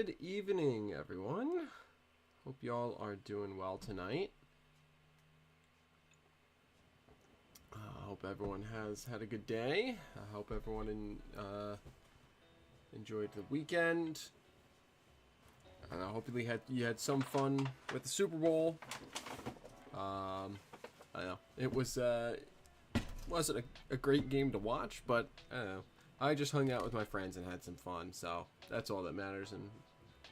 Good evening, everyone. Hope y'all are doing well tonight. I hope everyone has had a good day. I hope everyone enjoyed the weekend. Hopefully you had some fun with the Super Bowl. I know it wasn't a great game to watch, but I don't know. I just hung out with my friends and had some fun, so that's all that matters, and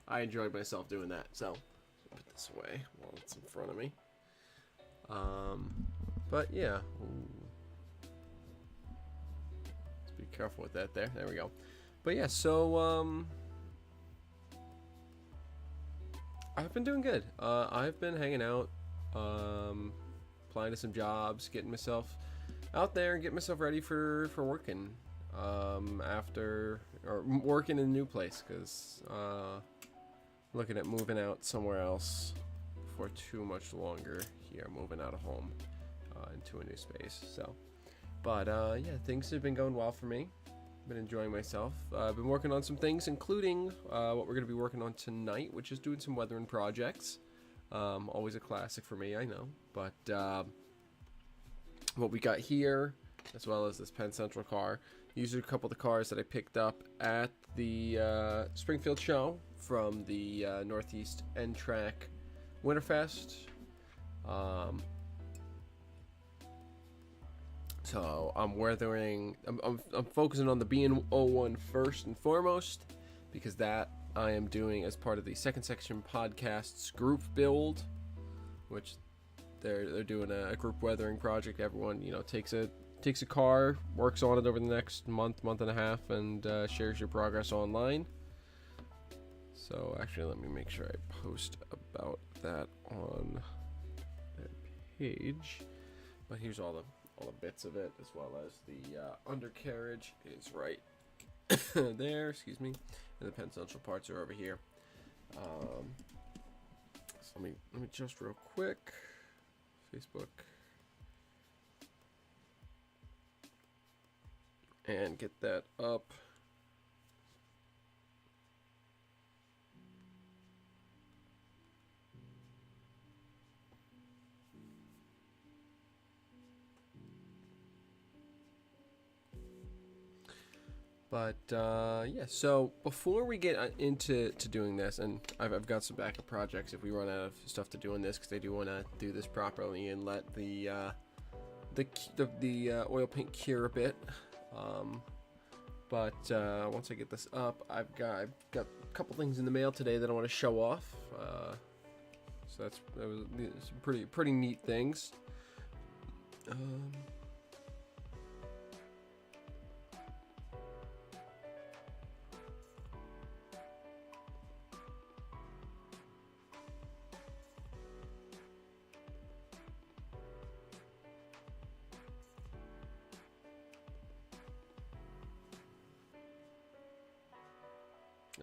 I enjoyed myself doing that. So put this away while it's in front of me. But yeah, let's be careful with that. There we go. But yeah, so I've been doing good. I've been hanging out, applying to some jobs, getting myself out there and getting myself ready for working. Working in a new place, because looking at moving out somewhere else for too much longer here, moving out of home into a new space. So, but yeah, things have been going well for me. Been enjoying myself. I've been working on some things, including what we're going to be working on tonight, which is doing some weathering projects. Always a classic for me, I know. But what we got here, as well as this Penn Central car. These are a couple of the cars that I picked up at the Springfield show from the Northeast N-Track Winterfest. So I'm weathering. I'm focusing on the BN01 first and foremost, because that I am doing as part of the Second Section Podcast's group build, which they're doing a group weathering project. Everyone takes a car, works on it over the next month and a half, and shares your progress online. So actually, let me make sure I post about that on that page. But here's all the bits of it, as well as the undercarriage is right there. Excuse me, and the Penn Central parts are over here. So let me just real quick, Facebook. And get that up. But yeah, so before we get into doing this, and I've got some backup projects if we run out of stuff to do in this, because I do want to do this properly and let the oil paint cure a bit. But once I get this up, I've got a couple things in the mail today that I want to show off. So that was some pretty neat things.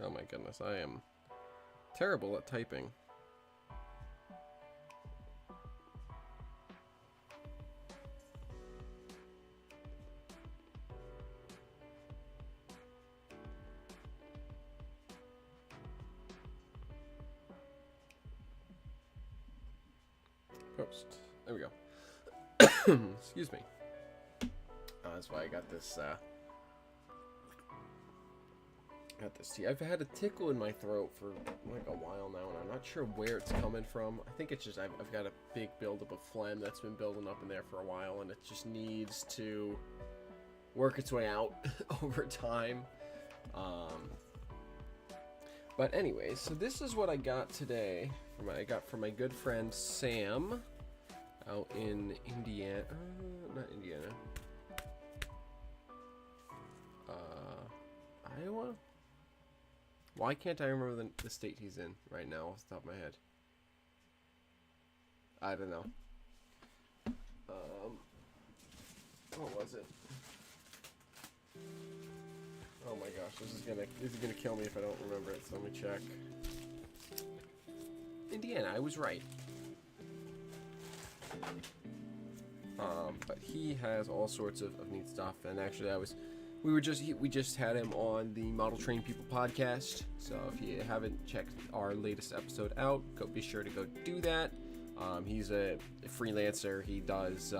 Oh my goodness, I am terrible at typing. Post. There we go. Excuse me. That's why I got this. Tea. I've had a tickle in my throat for like a while now, and I'm not sure where it's coming from. I think it's just I've got a big buildup of phlegm that's been building up in there for a while, and it just needs to work its way out over time. But anyways, so this is what I got today. From my good friend Sam out in Indiana. Not Indiana. Iowa? Why can't I remember the state he's in right now off the top of my head? I don't know. What was it? Oh my gosh, this is gonna kill me if I don't remember it, so let me check. Indiana, I was right. But he has all sorts of neat stuff, and actually I was we just had him on the Model Train People podcast. So if you haven't checked our latest episode out, be sure to go do that. He's a freelancer. He does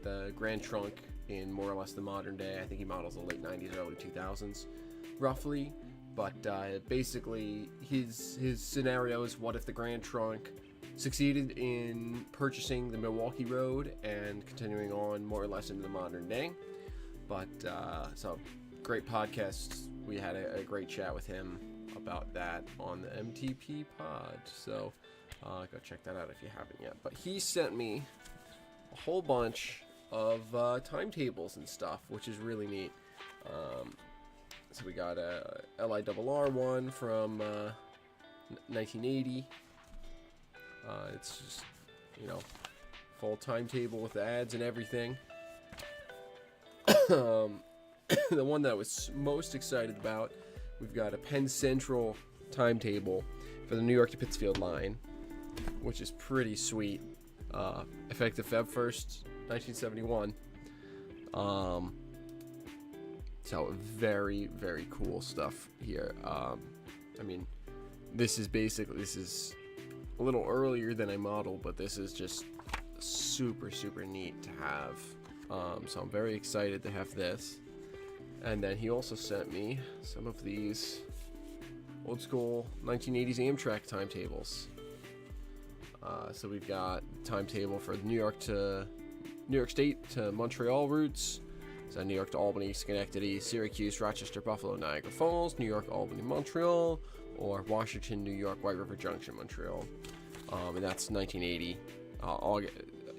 the Grand Trunk in more or less the modern day. I think he models the late 90s, early 2000s, roughly. But basically, his scenario is, what if the Grand Trunk succeeded in purchasing the Milwaukee Road and continuing on more or less into the modern day. But so great podcast. We had a great chat with him about that on the MTP pod. So go check that out if you haven't yet. But he sent me a whole bunch of timetables and stuff, which is really neat. So we got a LIRR one from 1980. It's just, full timetable with the ads and everything. The one that I was most excited about, we've got a Penn Central timetable for the New York to Pittsfield line, which is pretty sweet. Effective Feb 1st, 1971. So very, very cool stuff here. This is a little earlier than I modeled, but this is just super, super neat to have. So I'm very excited to have this. And then he also sent me some of these old school 1980s Amtrak timetables. So we've got timetable for New York State to Montreal routes. So New York to Albany, Schenectady, Syracuse, Rochester, Buffalo, Niagara Falls, New York, Albany, Montreal, or Washington, New York, White River Junction, Montreal. And that's 1980.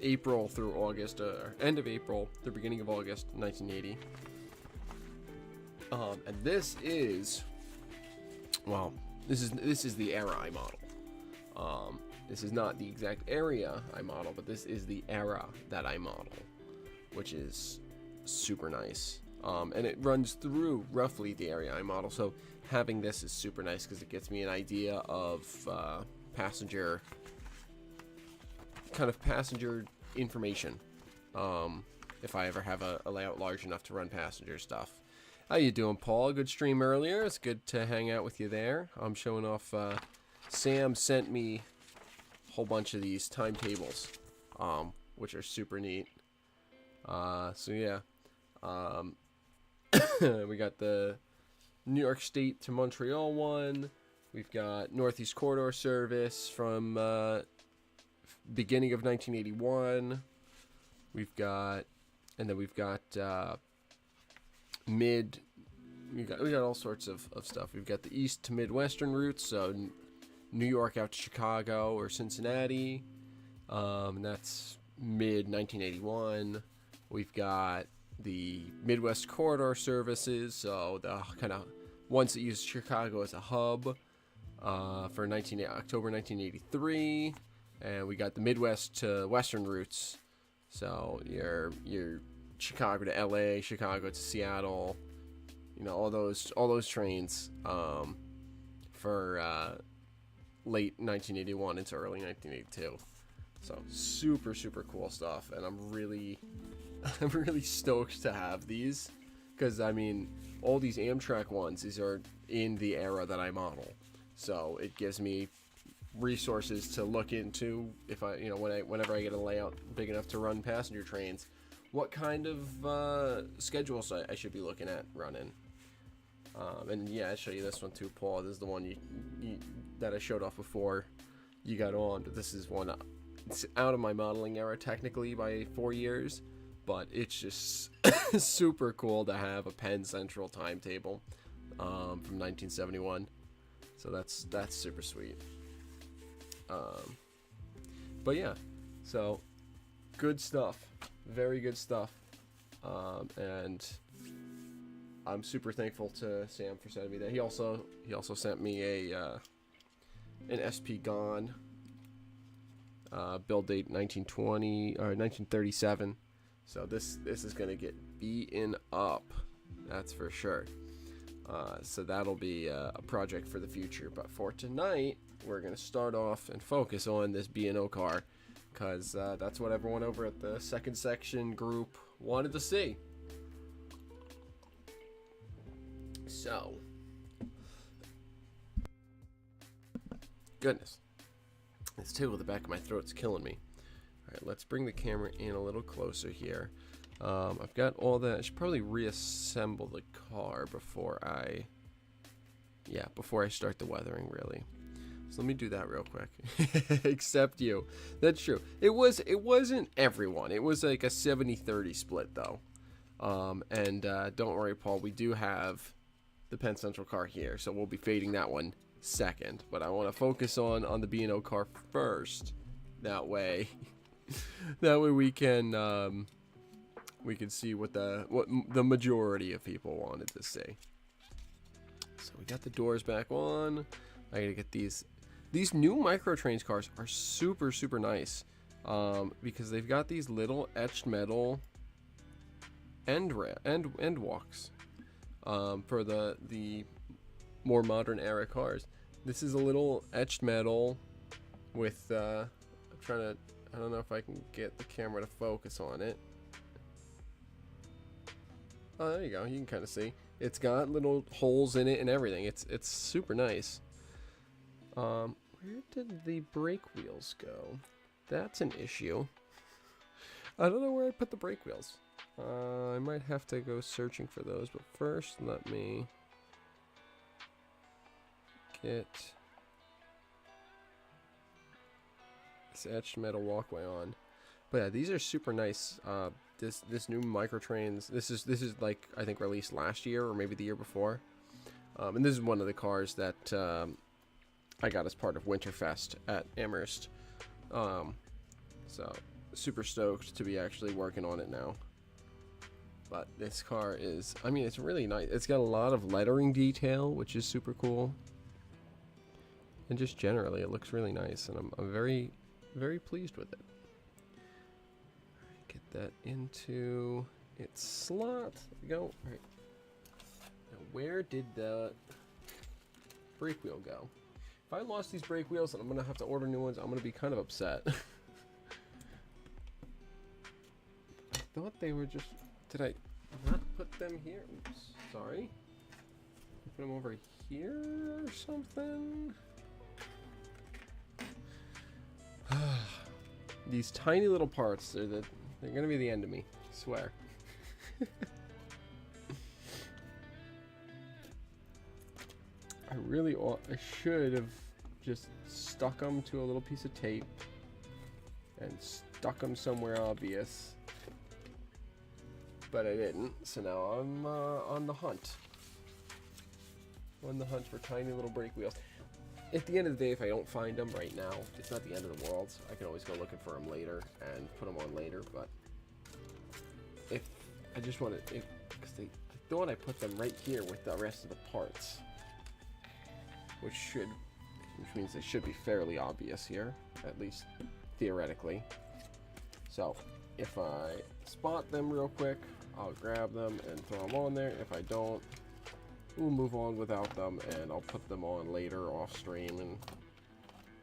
April through August, end of April, the beginning of August, 1980. And this is the era I model. This is not the exact area I model, but this is the era that I model, which is super nice. And it runs through roughly the area I model. So having this is super nice because it gets me an idea of passenger information, if I ever have a layout large enough to run passenger stuff. How you doing, Paul? Good stream earlier. It's good to hang out with you there. I'm showing off. Sam sent me a whole bunch of these timetables, which are super neat. So yeah, we got the New York State to Montreal one. We've got Northeast Corridor service from beginning of 1981. We've got we got all sorts of stuff. We've got the East to Midwestern routes, so New York out to Chicago or Cincinnati, and that's mid 1981. We've got the Midwest Corridor services, so the kind of ones that use Chicago as a hub, for October 1983. And we got the Midwest to Western routes, so your Chicago to LA, Chicago to Seattle, all those trains, for late 1981 into early 1982. So super, super cool stuff, and I'm really stoked to have these, because all these Amtrak ones, these are in the era that I model, so it gives me resources to look into if I, whenever I get a layout big enough to run passenger trains, what kind of schedules I should be looking at running. And yeah, I'll show you this one too, Paul. This is the one you that I showed off before you got on, but this is one, it's out of my modeling era technically by 4 years, but it's just super cool to have a Penn Central timetable from 1971. So that's super sweet. But yeah, so good stuff, very good stuff, and I'm super thankful to Sam for sending me that. He also sent me an SP Gone, build date 1920 or 1937. So this is gonna get beaten up, that's for sure. So that'll be a project for the future. But for tonight, we're going to start off and focus on this B&O car, because that's what everyone over at the second section group wanted to see. So, goodness, this tickle at the back of my throat's killing me. All right, let's bring the camera in a little closer here. I've got all that. I should probably reassemble the car before I start the weathering, really. So let me do that real quick. Except you. That's true. It wasn't everyone. It was like a 70-30 split though. Don't worry, Paul, we do have the Penn Central car here, so we'll be fading that one second. But I want to focus on the B&O car first. That way we can see what the majority of people wanted to see. So we got the doors back on. I gotta get these new Microtrains cars are super nice, because they've got these little etched metal end walks, for the more modern era cars. This is a little etched metal with I don't know if I can get the camera to focus on it. Oh, there you go. You can kind of see. It's got little holes in it and everything. It's super nice. Where did the brake wheels go? That's an issue. I don't know where I put the brake wheels. I might have to go searching for those, but first let me get this etched metal walkway on. But yeah, these are super nice. This new Microtrains, this is like, I think, released last year or maybe the year before. And this is one of the cars that I got as part of Winterfest at Amherst. So super stoked to be actually working on it now. But this car is, I mean, it's really nice. It's got a lot of lettering detail, which is super cool. And just generally, it looks really nice, and I'm very pleased with it. Get that into its slot. There we go. All right. Now, where did the brake wheel go? If I lost these brake wheels and I'm gonna have to order new ones, I'm gonna be kind of upset. I thought they were just. Did I not put them here? Oops, sorry. Put them over here or something. These tiny little parts, they're gonna be the end of me, I swear. I should have just stuck them to a little piece of tape and stuck them somewhere obvious, but I didn't. So now I'm on the hunt. On the hunt for tiny little brake wheels. At the end of the day, if I don't find them right now, it's not the end of the world. I can always go looking for them later and put them on later. But if I just want to, because I thought I put them right here with the rest of the parts, which means they should be fairly obvious here, at least theoretically. So if I spot them real quick, I'll grab them and throw them on there. If I don't, we'll move on without them, and I'll put them on later off stream and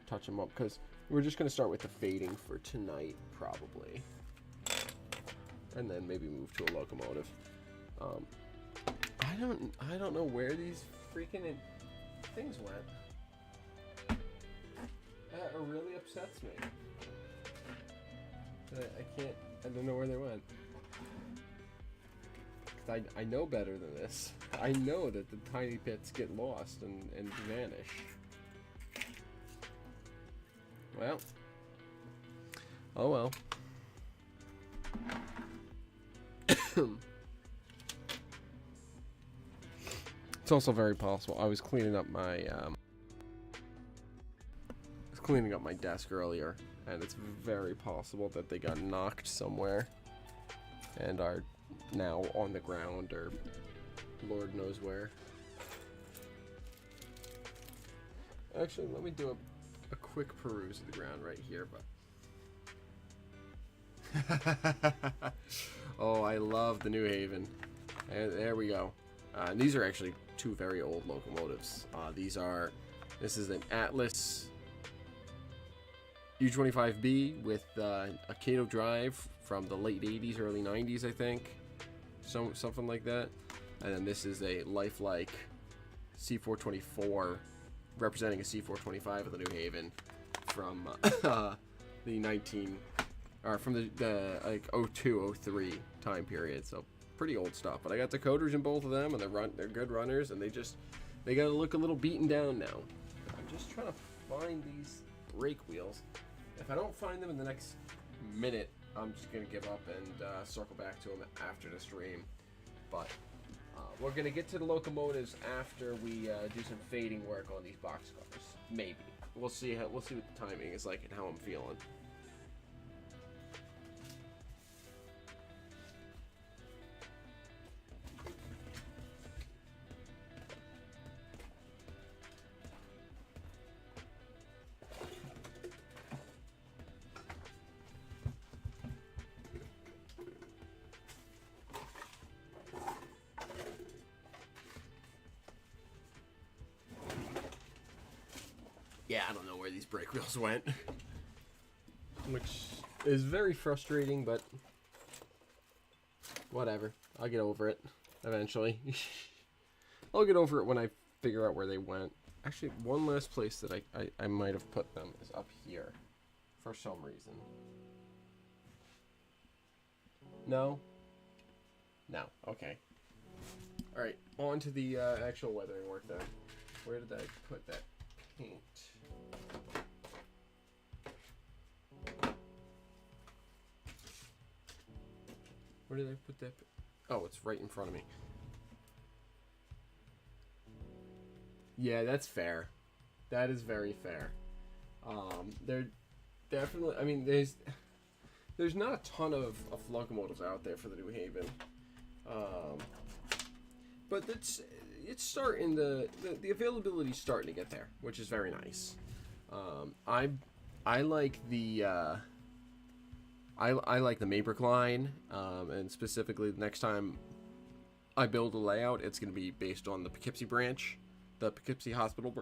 touch them up, because we're just going to start with the fading for tonight probably, and then maybe move to a locomotive. I don't know where these freaking things went. That really upsets me. I don't know where they went. I know better than this. I know that the tiny bits get lost and vanish. Well. Oh well. It's also very possible. I was cleaning up my desk earlier, and it's very possible that they got knocked somewhere and are now on the ground, or Lord knows where. Actually, let me do a quick peruse of the ground right here. But oh, I love the New Haven. And there we go. These are actually two very old locomotives. This is an Atlas U25B with a Cato drive from the late 80s, early 90s, I think. Something like that. And then this is a lifelike C424, representing a C425 of the New Haven from the 19 or from the like 02, 03 time period. So pretty old stuff. But I got decoders in both of them, and they're good runners, and they gotta look a little beaten down now. I'm just trying to find these brake wheels. If I don't find them in the next minute, I'm just gonna give up and circle back to them after the stream. But we're gonna get to the locomotives after we do some fading work on these boxcars. Maybe we'll see what the timing is like and how I'm feeling. Yeah, I don't know where these brake wheels went. Which is very frustrating, but whatever. I'll get over it eventually. I'll get over it when I figure out where they went. Actually, one last place that I might have put them is up here for some reason. No? No. Okay. Alright, on to the actual weathering work then. Where did I put that paint? Where did I put that? Oh, it's right in front of me. Yeah, that's fair. That is very fair. They're definitely. I mean, there's not a ton of locomotives out there for the New Haven. But it's starting the availability's starting to get there, which is very nice. I like the I like the Maybrick line, and specifically the next time I build a layout, it's going to be based on the Poughkeepsie branch, the Poughkeepsie Hospital.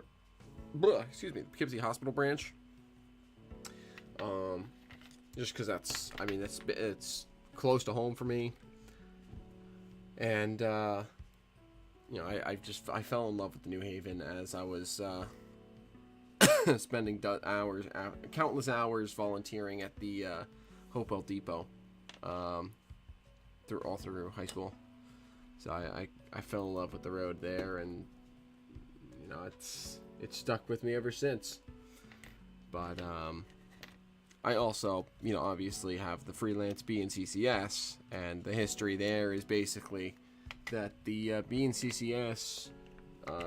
Excuse me, the Poughkeepsie Hospital branch. Just because it's close to home for me, and you know, I fell in love with the New Haven as I was spending countless hours volunteering at the Hopewell Depot through high school. So I fell in love with the road there, and you know, it's stuck with me ever since. But I also, you know, obviously have the freelance BNCCS, and the history there is basically that the BNCCS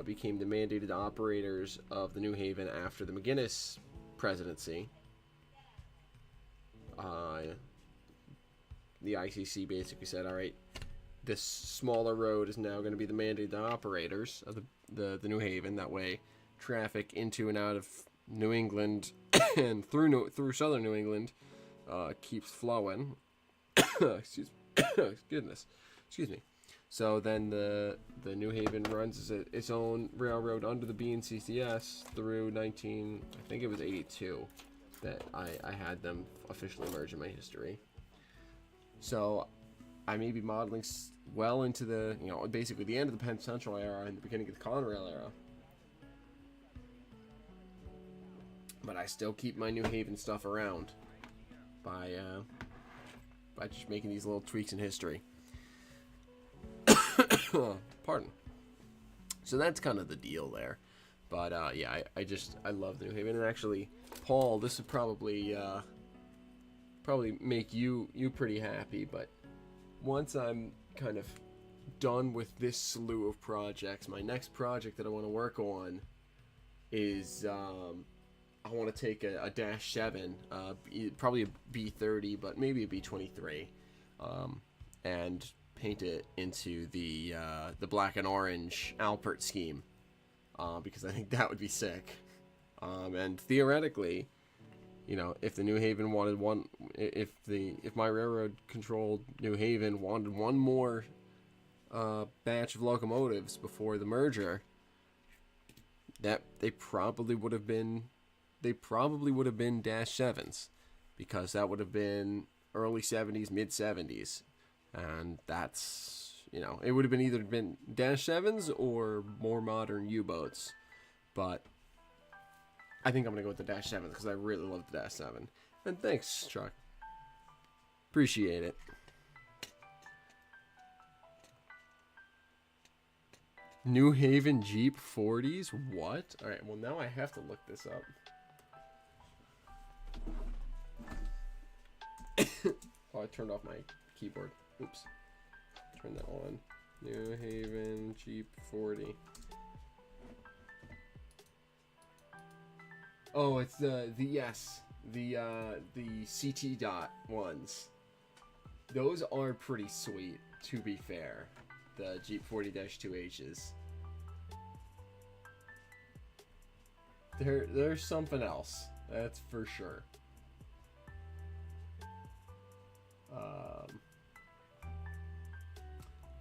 became the mandated operators of the New Haven after the McGuinness presidency. The ICC basically said, all right, this smaller road is now going to be the mandated operators of the New Haven. That way, traffic into and out of New England and through southern New England keeps flowing. Excuse me. So then the New Haven runs its own railroad under the BNCCS through I think it was 82 that I had them officially merge in my history. So I may be modeling well into the, you know, basically the end of the Penn Central era and the beginning of the Conrail era. But I still keep my New Haven stuff around by just making these little tweaks in history. Pardon. So that's kind of the deal there. But yeah, I love the New Haven. And actually, Paul, this would probably make you pretty happy. But once I'm kind of done with this slew of projects, my next project that I want to work on is I want to take a Dash 7, probably a B30, but maybe a B23, and paint it into the black and orange Alpert scheme, because I think that would be sick. And theoretically, you know, if the New Haven wanted one, if my railroad controlled New Haven wanted one more batch of locomotives before the merger, that they probably would have been Dash 7s, because that would have been early 70s, mid 70s, and that's You know, it would have been either been Dash 7s or more modern U-boats. But I think I'm going to go with the Dash 7 because I really love the Dash 7. And thanks, Chuck. Appreciate it. New Haven Jeep 40s? What? Alright, well now I have to look this up. Oh, I turned off my keyboard. Oops. Turn that on. New Haven Jeep 40. Oh, it's the CT dot ones. Those are pretty sweet, to be fair. The Jeep 40-2Hs. There's something else. That's for sure.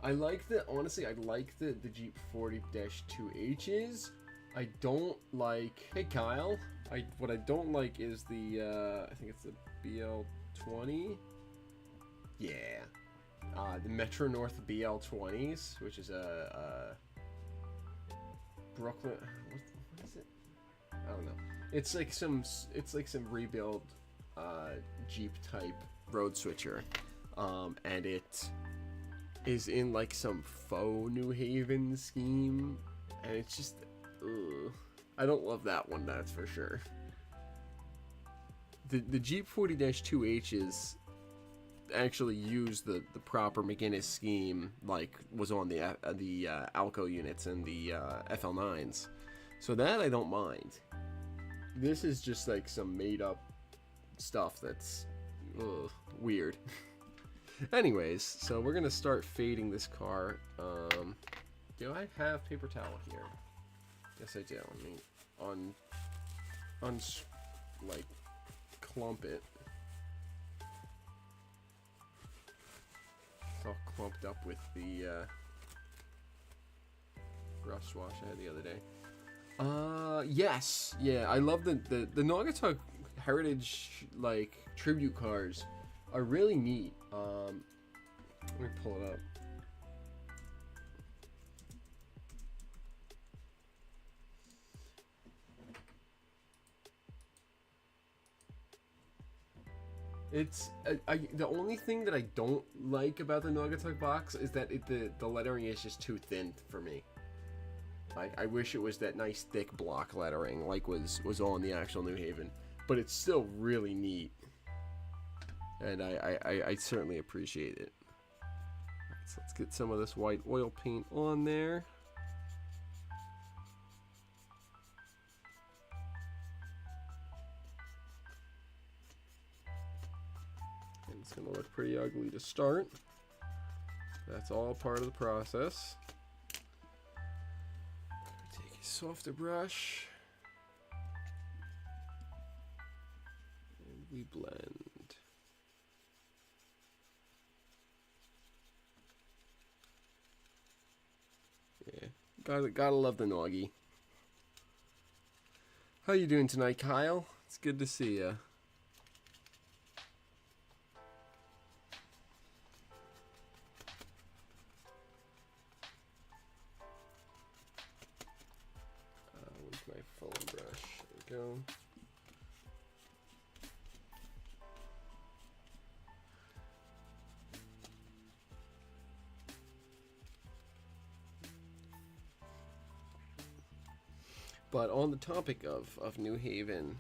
I like honestly, I like the Jeep 40-2Hs. I don't like, hey Kyle, what I don't like is the, I think it's the BL20. Yeah. The Metro North BL20s, which is a Brooklyn, what is it? I don't know. It's like some rebuild Jeep type road switcher. And it is in like some faux New Haven scheme, and it's just, ugh. I don't love that one, that's for sure. The Jeep 40-2Hs actually use the proper McGinnis scheme, like was on the Alco units and the FL9s, so that I don't mind. This is just like some made up stuff that's weird. Anyways, so we're gonna start fading this car. Do I have paper towel here? Yes, I do. Let me like clump it. It's all clumped up with the rust wash I had the other day. Yes, yeah, I love the Naugatuck Heritage like tribute cars are really neat. Let me pull it up. It's the only thing that I don't like about the Naugatuck box is that the lettering is just too thin for me. I wish it was that nice thick block lettering like was on the actual New Haven, but it's still really neat, and I certainly appreciate it. Alright, so let's get some of this white oil paint on there. It's going to look pretty ugly to start. That's all part of the process. Take a softer brush. And we blend. Yeah, gotta love the Naughty. How you doing tonight, Kyle? It's good to see ya. Go. But on the topic of New Haven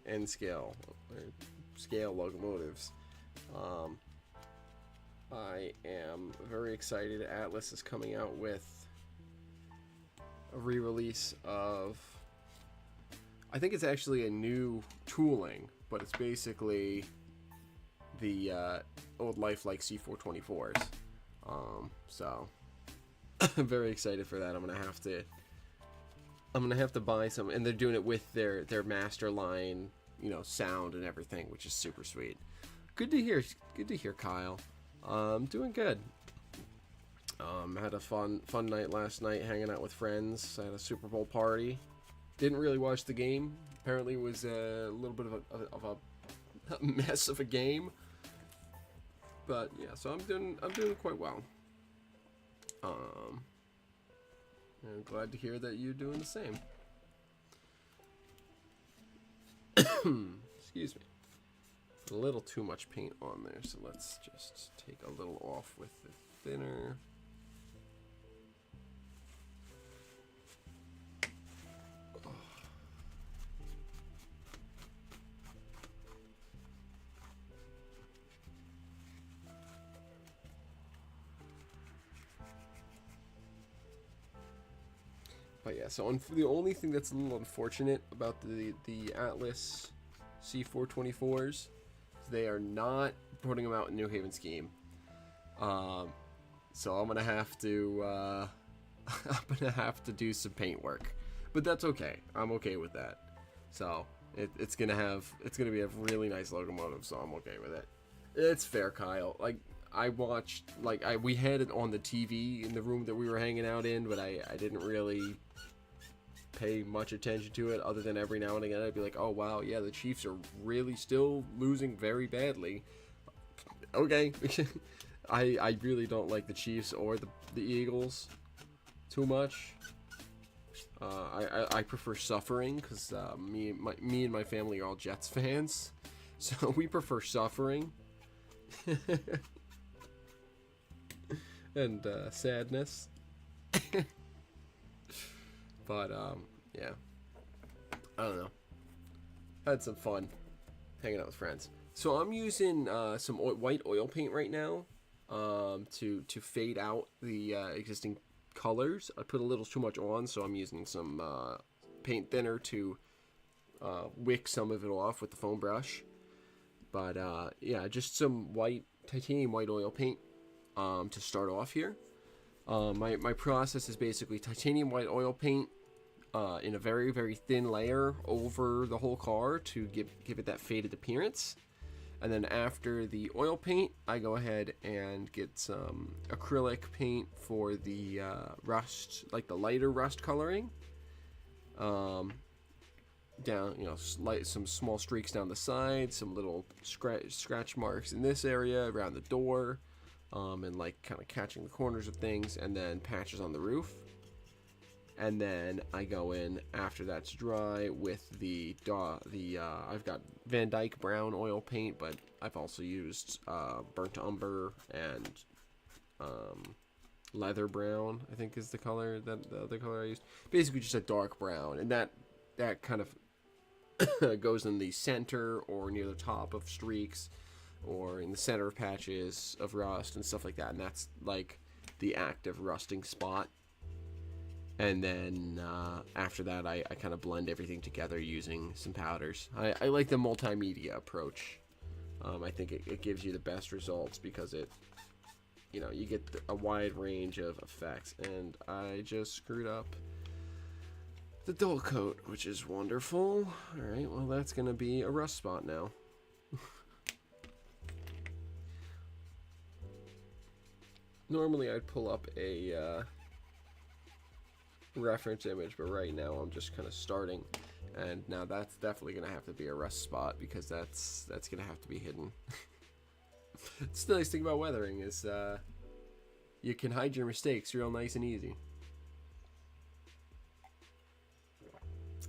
N scale locomotives, I am very excited. Atlas is coming out with a re-release of, I think it's actually a new tooling, but it's basically the old lifelike C424s. So I'm very excited for that. I'm gonna have to buy some, and they're doing it with their master line, you know, sound and everything, which is super sweet. Good to hear. Good to hear, Kyle. Doing good. Had a fun night last night, hanging out with friends. I had a Super Bowl party. Didn't really watch the game. Apparently, it was a little bit of a mess of a game. But yeah, so I'm doing quite well. Um, I'm glad to hear that you're doing the same. Excuse me. A little too much paint on there, so let's just take a little off with the thinner. But yeah, so the only thing that's a little unfortunate about the Atlas C424s is they are not putting them out in New Haven scheme. So I'm gonna have to do some paint work, but that's okay. I'm okay with that. So it's gonna be a really nice locomotive, so I'm okay with it. It's fair, Kyle. Like I watched, we had it on the TV in the room that we were hanging out in, but I didn't really pay much attention to it, other than every now and again I'd be like, oh wow, yeah, the Chiefs are really still losing very badly. Okay. I really don't like the Chiefs or the Eagles too much. I prefer suffering, because me and my family are all Jets fans, so we prefer suffering. And sadness. But yeah, I don't know. Had some fun hanging out with friends. So I'm using some white oil paint right now to fade out the existing colors. I put a little too much on, so I'm using some paint thinner to wick some of it off with the foam brush. But yeah, just some titanium white oil paint to start off here. My process is basically titanium white oil paint in a very, very thin layer over the whole car to give it that faded appearance. And then after the oil paint, I go ahead and get some acrylic paint for the rust, like the lighter rust coloring. Down, some small streaks down the side, some little scratch marks in this area around the door, and like kind of catching the corners of things, and then patches on the roof. And then I go in after that's dry with I've got Van Dyke brown oil paint, but I've also used burnt umber and leather brown, I think is the color, that the other color I used. Basically just a dark brown, and that kind of goes in the center or near the top of streaks or in the center of patches of rust and stuff like that, and that's like the active rusting spot. And then after that, I kind of blend everything together using some powders. I like the multimedia approach. I think it gives you the best results because you get a wide range of effects. And I just screwed up the dull coat, which is wonderful. All right, well, that's going to be a rust spot now. Normally, I'd pull up a reference image, but right now I'm just kind of starting, and now that's definitely gonna have to be a rust spot because that's gonna have to be hidden. It's the nice thing about weathering is you can hide your mistakes real nice and easy.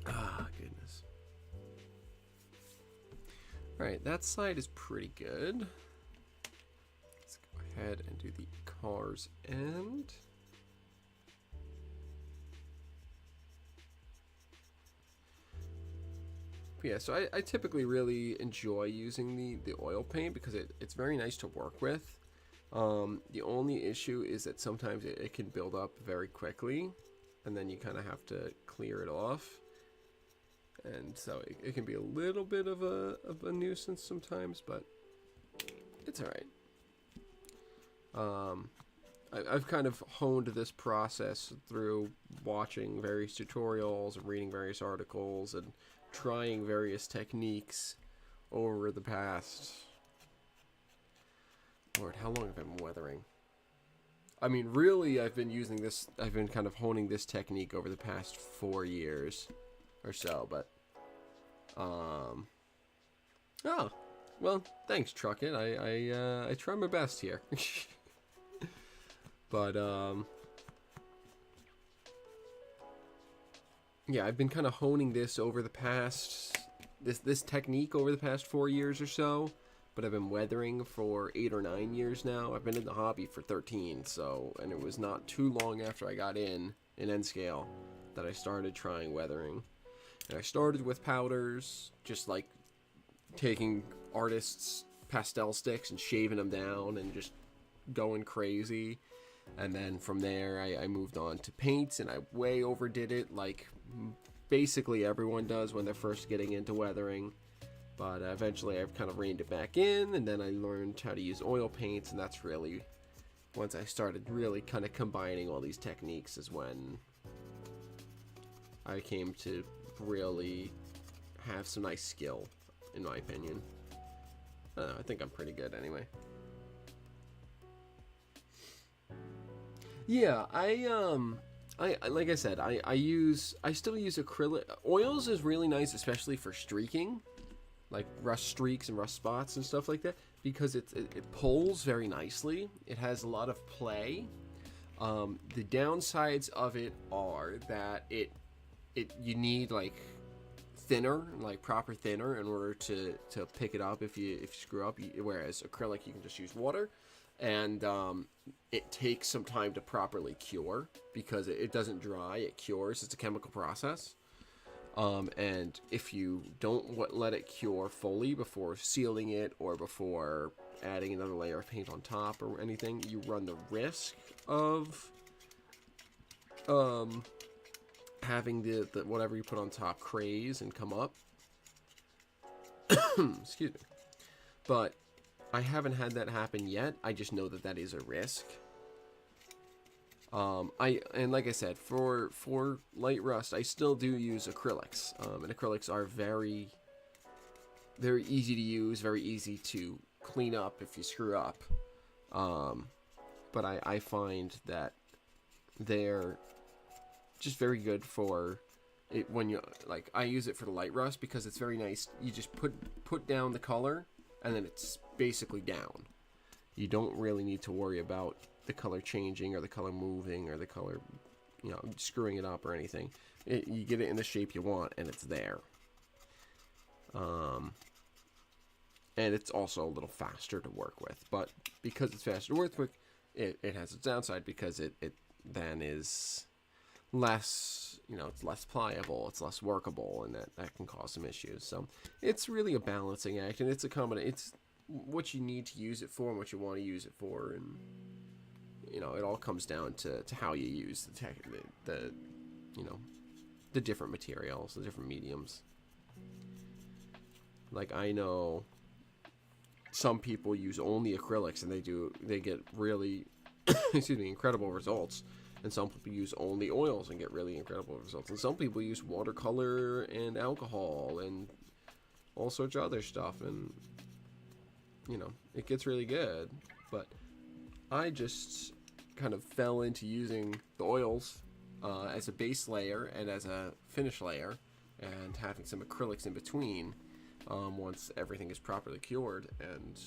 Ah, goodness. Alright, that side is pretty good. Let's go ahead and do the car's end. Yeah, so I typically really enjoy using the oil paint because it's very nice to work with. The only issue is that sometimes it can build up very quickly, and then you kind of have to clear it off. And so it can be a little bit of a nuisance sometimes, but it's alright. I've kind of honed this process through watching various tutorials and reading various articles and trying various techniques over the past... Lord, how long have I been weathering? I mean, really, I've been kind of honing this technique over the past 4 years or so, but... Oh, well, thanks, Truckit. I try my best here. But, yeah, I've been kind of honing this over the past this technique over the past 4 years or so. But I've been weathering for 8 or 9 years now. I've been in the hobby for 13, so, and it was not too long after I got in N scale that I started trying weathering. And I started with powders, just like taking artists' pastel sticks and shaving them down and just going crazy. And then from there, I moved on to paints, and I way overdid it, like basically everyone does when they're first getting into weathering. But eventually I've kind of reined it back in, and then I learned how to use oil paints, and that's really, once I started really kind of combining all these techniques, is when I came to really have some nice skill, in my opinion. I don't know, I think I'm pretty good anyway. Yeah, I like I said, I still use acrylic. Oils is really nice, especially for streaking, like rust streaks and rust spots and stuff like that, because it pulls very nicely. It has a lot of play. The downsides of it are that you need like thinner, like proper thinner, in order to pick it up if you screw up. Whereas acrylic, you can just use water, and it takes some time to properly cure because it doesn't dry. It cures. It's a chemical process. And if you don't let it cure fully before sealing it or before adding another layer of paint on top or anything, you run the risk of having the whatever you put on top craze and come up. Excuse me. But I haven't had that happen yet. I just know that is a risk. And like I said, for light rust, I still do use acrylics. And acrylics are very easy to use, very easy to clean up if you screw up. But I find that they're just very good for it when you, like, I use it for the light rust because it's very nice. You just put down the color, and then it's basically down. You don't really need to worry about the color changing or the color moving or the color, screwing it up or anything. You get it in the shape you want, and it's there. And it's also a little faster to work with. But because it's faster to work with, it has its downside because it then is less, it's less pliable, it's less workable, and that can cause some issues. So it's really a balancing act, and it's a combination. It's what you need to use it for and what you want to use it for, and it all comes down to how you use the different materials, the different mediums. Like, I know some people use only acrylics and they get really incredible results, and some people use only oils and get really incredible results, and some people use watercolor and alcohol and all sorts of other stuff, and it gets really good. But I just kind of fell into using the oils as a base layer and as a finish layer, and having some acrylics in between once everything is properly cured, and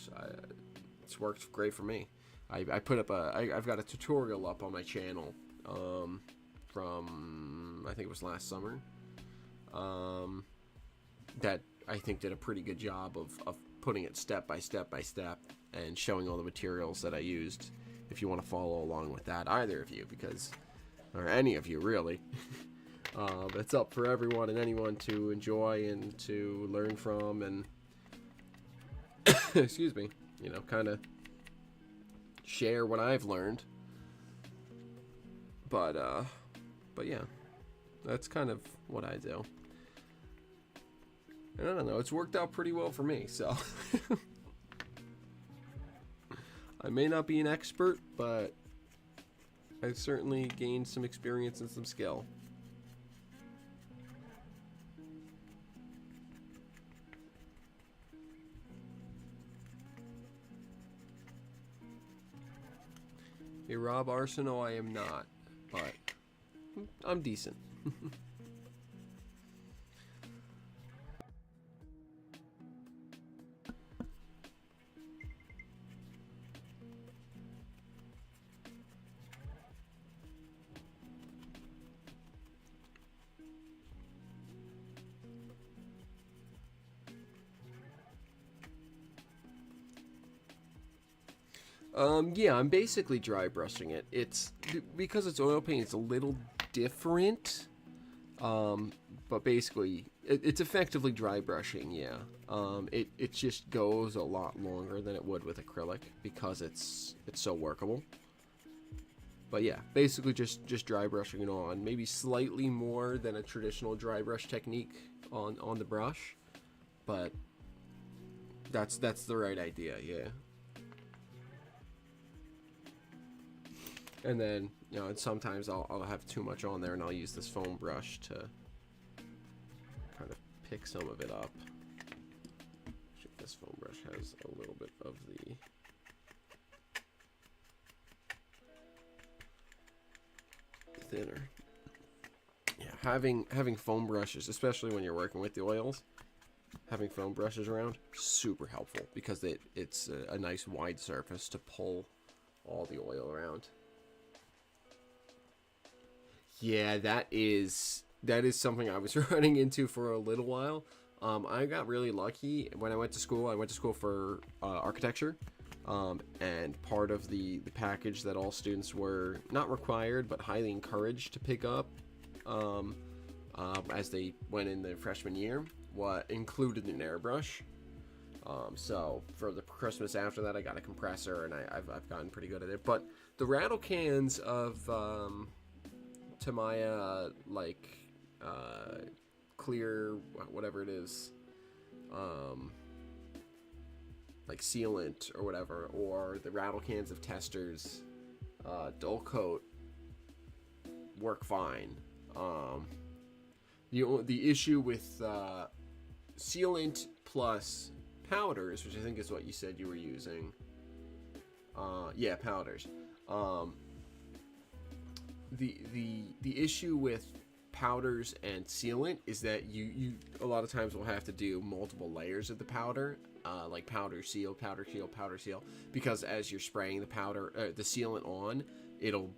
it's worked great for me. I put up I've got a tutorial up on my channel from, I think it was last summer, that I think did a pretty good job of putting it step by step and showing all the materials that I used. If you want to follow along with that, either of you, or any of you really, it's up for everyone and anyone to enjoy and to learn from, and excuse me, kind of share what I've learned. But yeah, that's kind of what I do. And I don't know, it's worked out pretty well for me, so I may not be an expert, but I've certainly gained some experience and some skill. A Rob Arsenault, I am not, but I'm decent. Yeah, I'm basically dry brushing it. It's because it's oil paint. It's a little different. But basically, it's effectively dry brushing. Yeah. It just goes a lot longer than it would with acrylic because it's so workable. But yeah, basically just dry brushing it on. Maybe slightly more than a traditional dry brush technique on the brush, but that's the right idea. Yeah. And then, and sometimes I'll have too much on there and I'll use this foam brush to kind of pick some of it up. Actually, this foam brush has a little bit of the thinner. Yeah, having foam brushes, especially when you're working with the oils, having foam brushes around, super helpful because it's a nice wide surface to pull all the oil around. Yeah, that is something I was running into for a little while. I got really lucky when I went to school. I went to school for architecture, and part of the package that all students were not required but highly encouraged to pick up as they went in their freshman year, what included an airbrush. So for the Christmas after that, I got a compressor, and I've gotten pretty good at it. But the rattle cans of Tamaya, clear, whatever it is, like sealant or whatever, or the rattle cans of Testers, dull coat, work fine. The issue with sealant plus powders, which I think is what you said you were using. Yeah, powders. The issue with powders and sealant is that you a lot of times will have to do multiple layers of the powder, like powder seal, because as you're spraying the sealant on, it'll,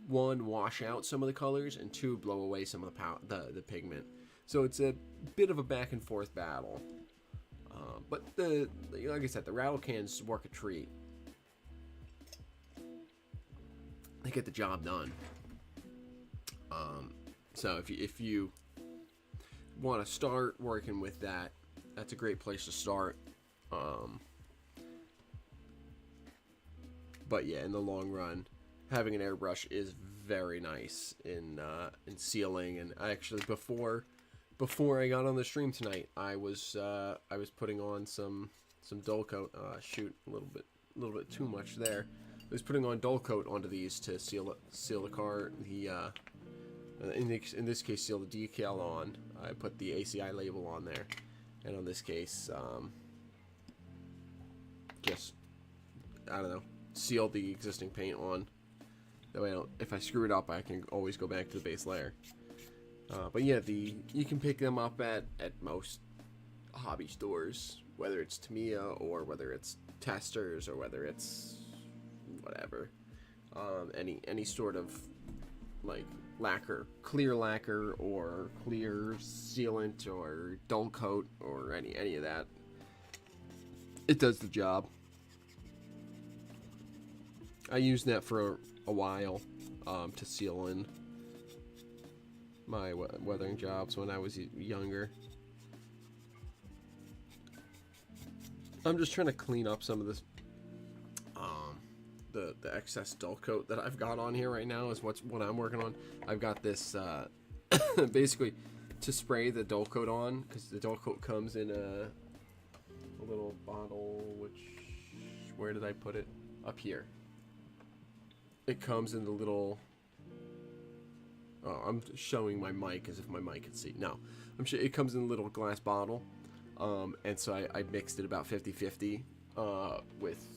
one, wash out some of the colors, and two, blow away some of the pigment. So it's a bit of a back and forth battle. But like I said, the rattle cans work a treat. They get the job done. So if you want to start working with that, that's a great place to start. But yeah, in the long run, having an airbrush is very nice in sealing. And I actually, before I got on the stream tonight, I was putting on some dull coat. Shoot, a little bit too much there. I was putting on dull coat onto these to seal the car. In this case, seal the decal on. I put the ACI label on there, and on this case, just, I don't know, seal the existing paint on. That way, if I screw it up, I can always go back to the base layer. But yeah, you can pick them up at most hobby stores, whether it's Tamiya or whether it's Testers or whether it's whatever, any sort of like lacquer, clear lacquer or clear sealant or dull coat or any of that. It does the job. I used that for a while to seal in my weathering jobs when I was younger. I'm just trying to clean up some of this the excess dull coat that I've got on here right now is what I'm working on. I've got this basically to spray the dull coat on, because the dull coat comes in a little bottle, where did I put it? Up here. It comes in the little, I'm showing my mic as if my mic could see. No, it comes in a little glass bottle, and so I mixed it about 50-50 with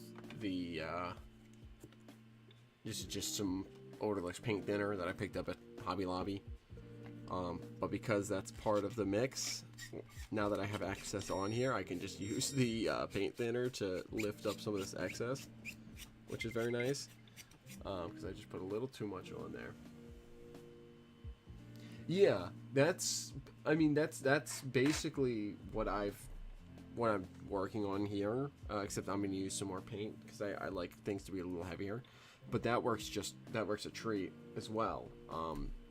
the just some odorless paint thinner that I picked up at Hobby Lobby. But because that's part of the mix, now that I have access on here, I can just use the paint thinner to lift up some of this excess, which is very nice, because I just put a little too much on there. Yeah, that's basically what I've what I'm working on here, except I'm going to use some more paint because I like things to be a little heavier. But that works a treat as well.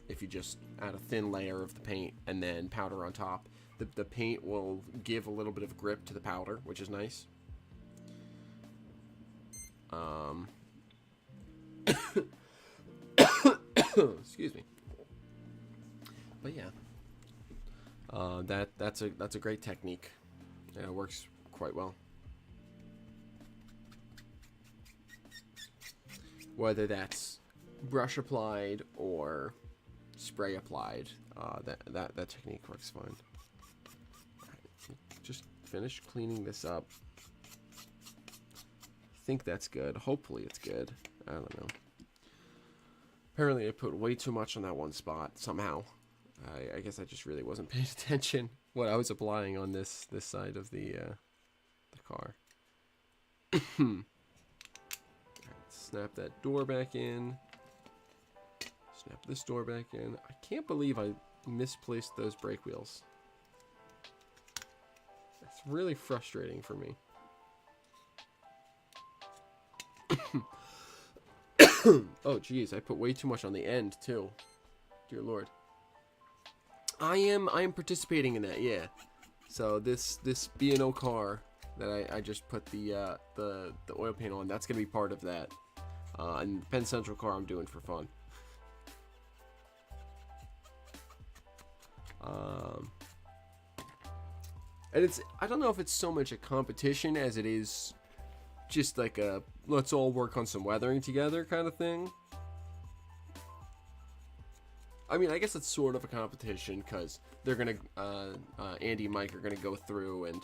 If you just add a thin layer of the paint and then powder on top, the paint will give a little bit of grip to the powder, which is nice. Excuse me. But yeah, that's a great technique. It works quite well. Whether that's brush applied or spray applied, that technique works fine. Just finish cleaning this up. I think that's good. Hopefully it's good. I don't know. Apparently I put way too much on that one spot somehow. I guess I just really wasn't paying attention what I was applying on this side of the car. Snap that door back in. Snap this door back in. I can't believe I misplaced those brake wheels. That's really frustrating for me. Oh geez, I put way too much on the end too. Dear Lord. I am participating in that, yeah. So this B&O car that I just put the oil paint on, that's gonna be part of that. And the Penn Central car I'm doing for fun. And I don't know if it's so much a competition as it is just like a let's all work on some weathering together kind of thing. I mean, I guess it's sort of a competition because they're gonna Andy and Mike are gonna go through and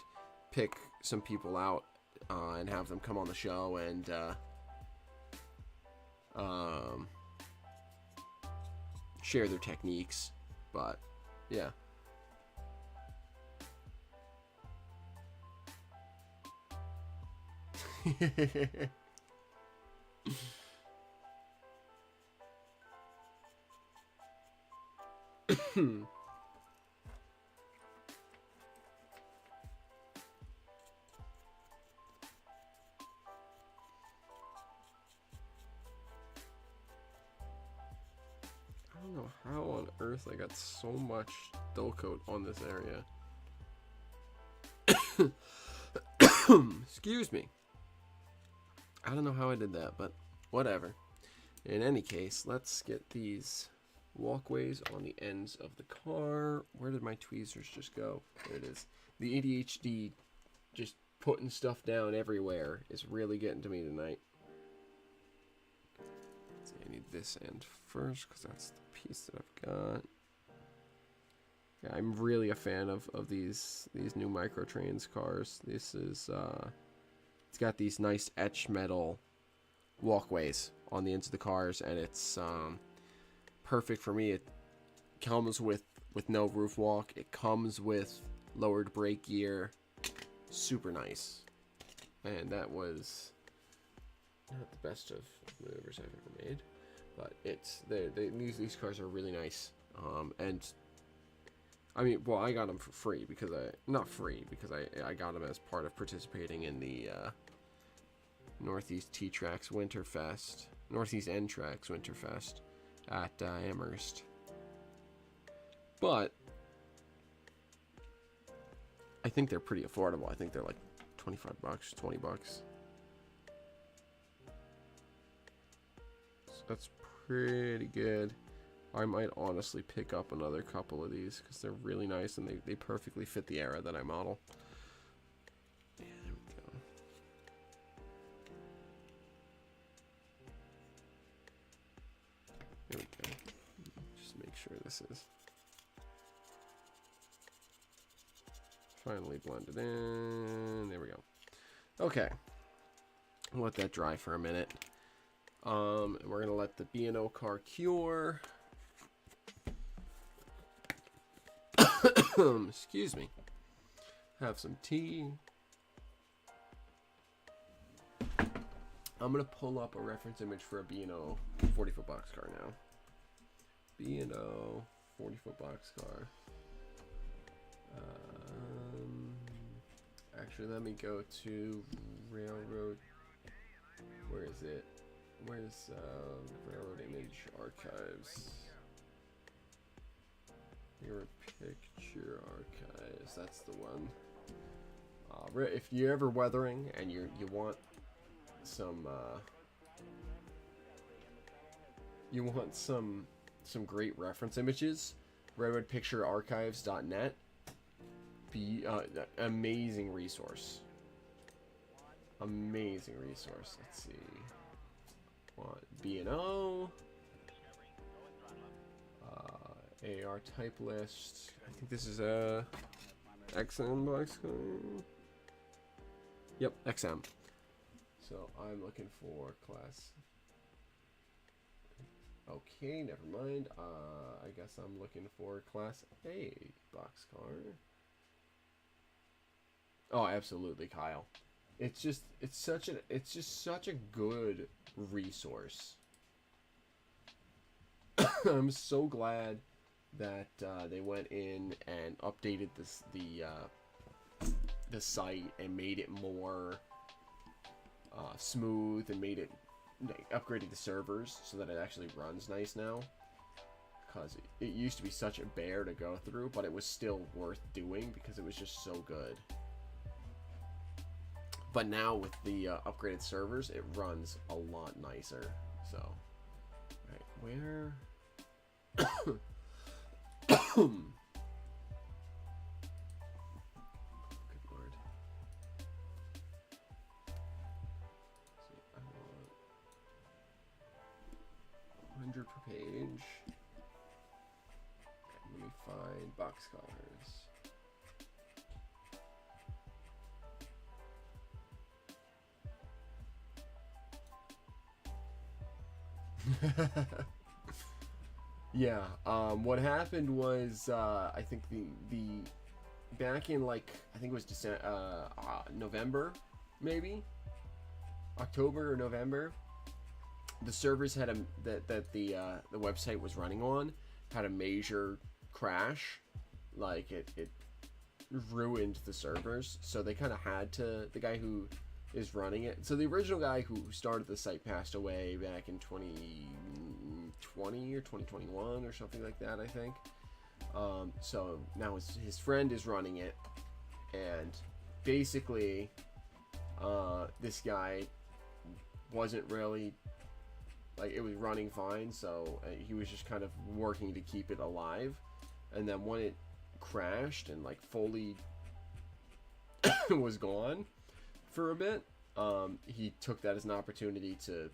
pick some people out and have them come on the show and share their techniques. But yeah. I don't know how on earth I got so much dull coat on this area. Excuse me. I don't know how I did that, but whatever. In any case, let's get these walkways on the ends of the car. Where did my tweezers just go? There it is. The ADHD just putting stuff down everywhere is really getting to me tonight. Let's see, I need this end first because that's the piece that I've got. Yeah, I'm really a fan of these new Microtrains cars. This is it's got these nice etched metal walkways on the ends of the cars, and it's perfect for me. It comes with no roof walk. It comes with lowered brake gear. Super nice. And that was not the best of maneuvers I've ever made, but these cars are really nice. And I mean, well, I got them for free because not free because I got them as part of participating in the Northeast N-Tracks Winterfest at Amherst. But I think they're pretty affordable. I think they're like $25, $20. So that's pretty good. I might honestly pick up another couple of these because they're really nice and they perfectly fit the era that I model. Yeah, there we go. There we go. Just make sure this is finally blended in. There we go. Okay. I'll let that dry for a minute. And we're gonna let the B&O car cure. Excuse me. Have some tea. I'm gonna pull up a reference image for a B&O 40-foot boxcar now. B&O 40-foot boxcar. Actually, let me go to Railroad. Where is it? Where's Railroad Image Archives? Your Picture Archives. That's the one. If you're ever weathering and you want some some great reference images, railroadpicturearchives.net. Be amazing resource. Amazing resource. Let's see. B&O. AR type list. I think this is a XM boxcar. Yep, XM. So I'm looking for class. Okay, never mind. I guess I'm looking for class A boxcar. Oh, absolutely, Kyle. It's just such a good resource. I'm so glad that they went in and updated the site and made it more smooth and made it upgraded the servers so that it actually runs nice now. Because it used to be such a bear to go through, but it was still worth doing because it was just so good. But now with the upgraded servers, it runs a lot nicer. So, right, where? Good lord. See, I want 100 per page. Let me find boxcars. Yeah, what happened was, I think the back in, like, I think it was December, November, maybe? October or November, the servers had the website was running on had a major crash. Like, it ruined the servers, so they kind of had to, the guy who is running it, so the original guy who started the site passed away back in 2020 or 2021 or something like that, I think. So now his friend is running it, and basically this guy wasn't really, like, it was running fine, so he was just kind of working to keep it alive. And then when it crashed and, like, fully was gone for a bit, he took that as an opportunity to,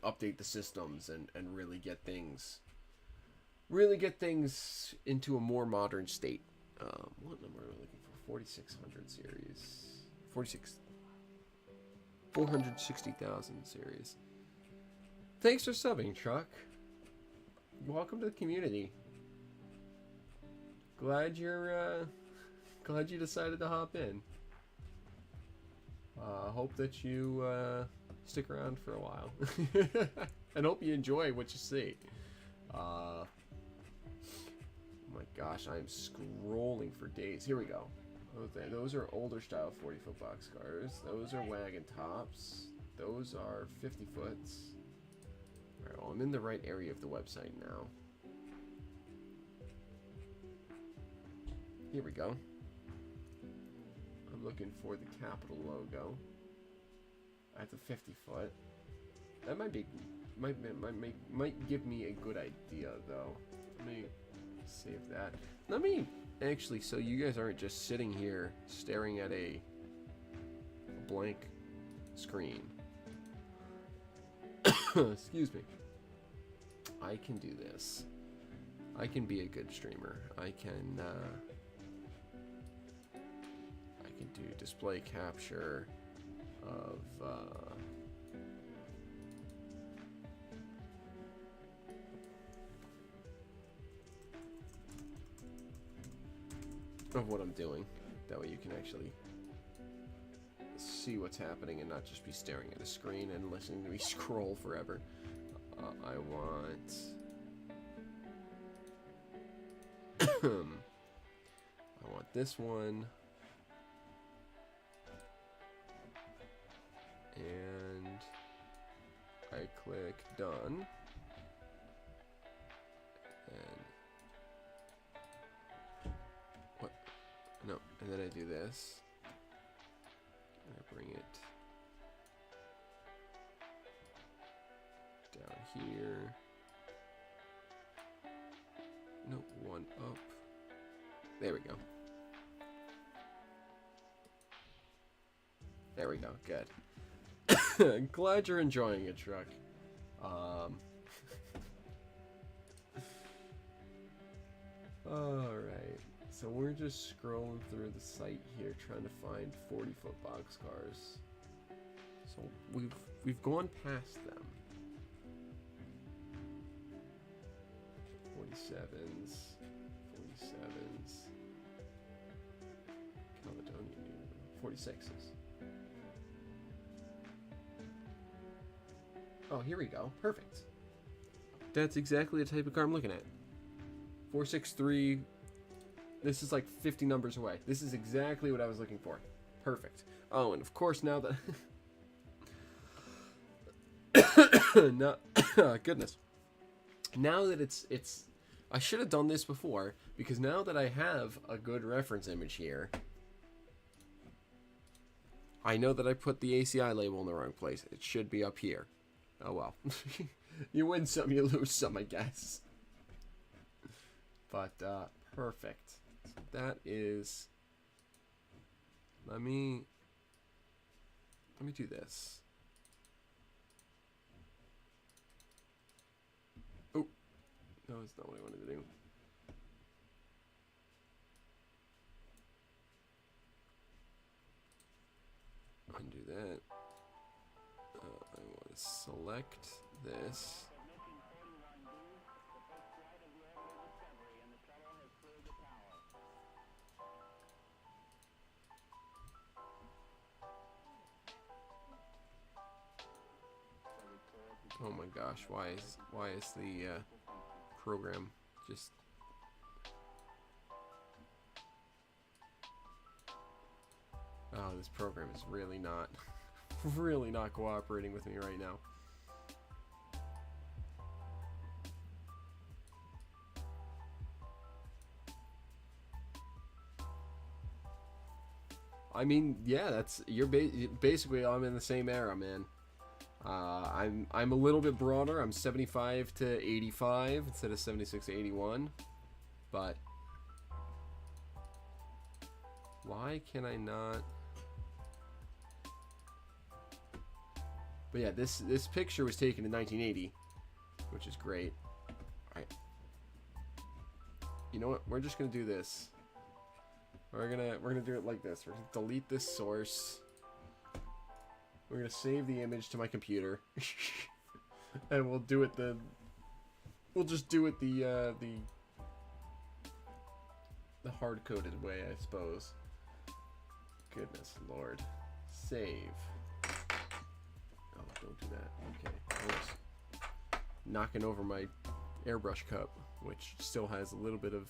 update the systems and really get things into a more modern state. What number are we looking for? 4600 series. 460,000 series. Thanks for subbing, Chuck. Welcome to the community. Glad you decided to hop in. Hope that you stick around for a while. And hope you enjoy what you see. Oh my gosh, I am scrolling for days. Here we go. Those are older style 40-foot boxcars. Those are wagon tops. Those are 50-foots. Alright, well, I'm in the right area of the website now. Here we go. I'm looking for the Capital logo. That's a 50-foot. That might give me a good idea, though. Let me save that. Let me actually, so you guys aren't just sitting here staring at a blank screen. Excuse me. I can do this. I can be a good streamer. I can do display capture of what I'm doing. That way you can actually see what's happening and not just be staring at a screen and listening to me scroll forever. I want I want this one. And I click done. And what? No, and then I do this. And I bring it down here. No, one up. There we go. There we go. Good. Glad you're enjoying it, truck. Alright. So we're just scrolling through the site here trying to find 40-foot boxcars. So we've gone past them. 47s. 47s. Caledonia. 46s. Oh, here we go. Perfect. That's exactly the type of car I'm looking at. 463. This is like 50 numbers away. This is exactly what I was looking for. Perfect. Oh, and of course now that no, goodness. Now that it's I should have done this before, because now that I have a good reference image here, I know that I put the ACI label in the wrong place. It should be up here. Oh well. You win some, you lose some, I guess. But perfect. So that is, let me do this. Oh, no, that's not what I wanted to do. Undo that. I want to select this. Oh my gosh, why is the program just oh, this program is really not cooperating with me right now. I mean, yeah, that's basically I'm in the same era, man. I'm a little bit broader. I'm 75 to 85 instead of 76 to 81. But why can I not? But yeah, this picture was taken in 1980, which is great. All right. You know what? We're just gonna do this. We're gonna do it like this. We're gonna delete this source. We're gonna save the image to my computer, and we'll do it we'll just do it the hard-coded way, I suppose. Goodness Lord, save. Oh, don't do that. Okay, I was knocking over my airbrush cup, which still has a little bit of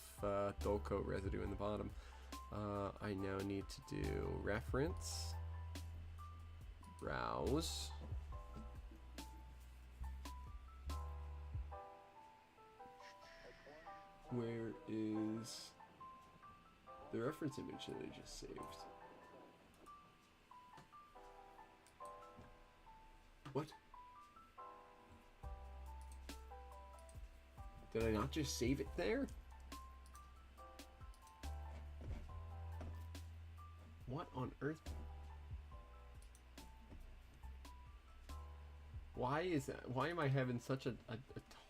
dull coat residue in the bottom. I now need to do reference. Browse. Where is the reference image that I just saved? What? Did I not just save it there? What on earth? Why is that? Why am I having such a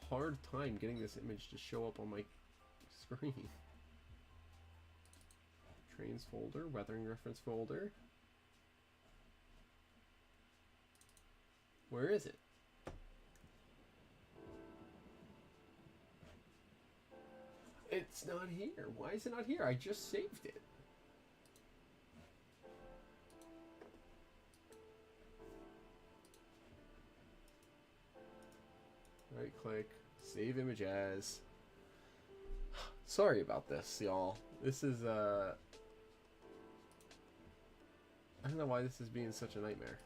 hard time getting this image to show up on my screen? Trains folder, weathering reference folder. Where is it? It's not here. Why is it not here? I just saved it. Right click, save image as. Sorry about this, y'all. This is, I don't know why this is being such a nightmare.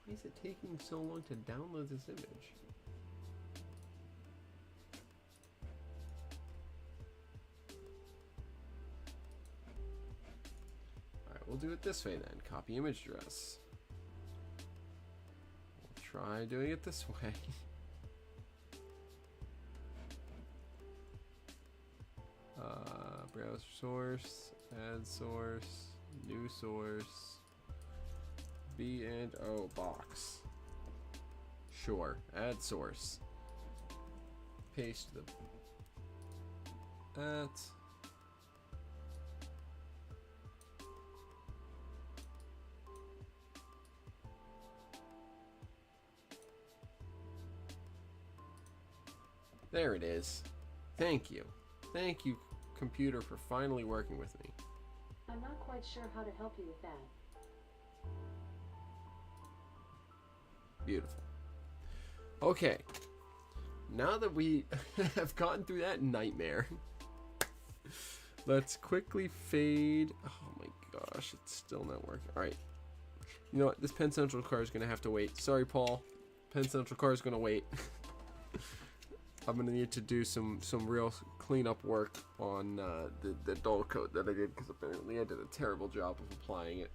Why is it taking so long to download this image? Alright, we'll do it this way then. Copy image address. We'll try doing it this way. Browse source, add source, new source, B and O box. Sure, add source. Paste the at. There it is. Thank you. Thank you, computer, for finally working with me. I'm not quite sure how to help you with that. Beautiful. Okay. Now that we have gotten through that nightmare, let's quickly fade. Oh my gosh, it's still not working. All right. You know what? This Penn Central car is going to have to wait. Sorry, Paul. Penn Central car is going to wait. I'm going to need to do some real cleanup work on the dull coat that I did, because apparently I did a terrible job of applying it.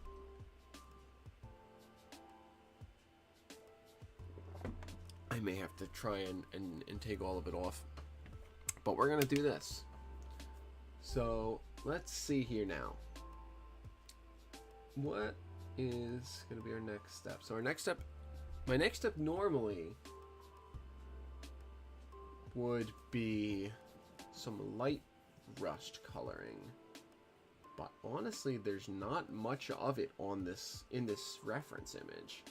I may have to try and take all of it off, but we're going to do this. So let's see here now. What is going to be our next step? So our next step, my next step normally would be some light rust coloring, but honestly there's not much of it on this in this reference image.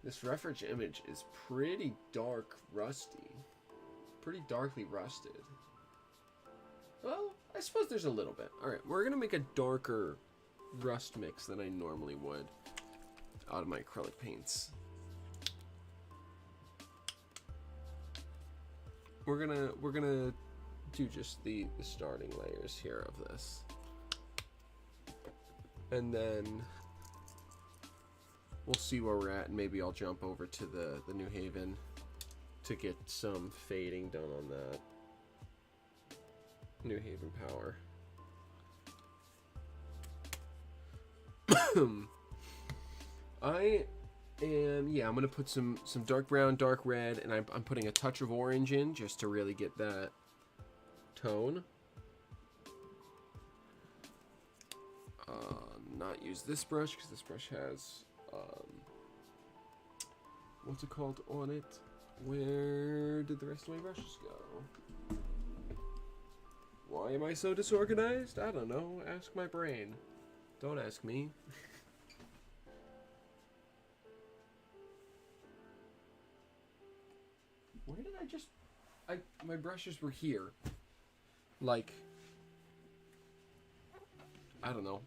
This reference image is pretty dark rusty, pretty darkly rusted. Well, I suppose there's a little bit. All right, we're gonna make a darker rust mix than I normally would out of my acrylic paints. We're gonna do just the starting layers here of this, and then we'll see where we're at, and maybe I'll jump over to the New Haven to get some fading done on that. New Haven power. I'm gonna put some dark brown, dark red, and I'm putting a touch of orange in just to really get that tone. Not use this brush because this brush has what's it called on it? Where did the rest of my brushes go? Why am I so disorganized? I don't know. Ask my brain. Don't ask me. Where did I just... my brushes were here. Like, I don't know,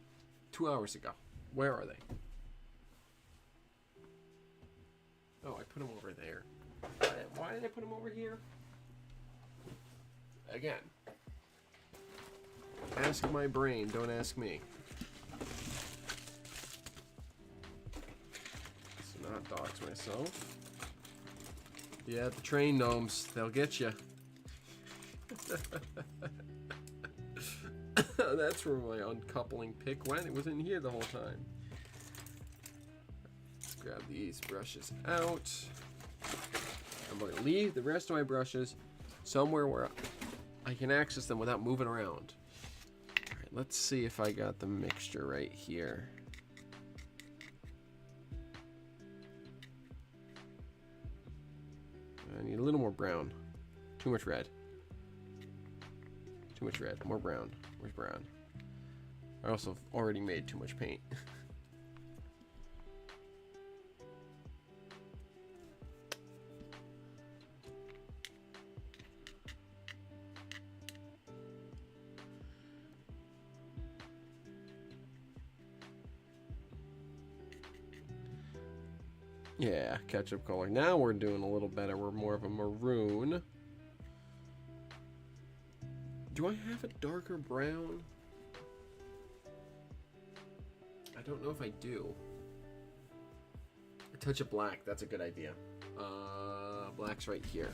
2 hours ago. Where are they? Oh, I put them over there. Why did I put them over here? Again. Ask my brain, don't ask me. Let's not dox myself. Yeah, the train gnomes, they'll get you. That's where my uncoupling pick went. It was in here the whole time. Let's grab these brushes out. I'm going to leave the rest of my brushes somewhere where I can access them without moving around. All right, let's see if I got the mixture right here. I need a little more brown. Too much red. Too much red. More brown. Where's brown? I also already made too much paint. Yeah, ketchup color. Now we're doing a little better. We're more of a maroon. Do I have a darker brown? I don't know if I do. A touch of black. That's a good idea. Black's right here.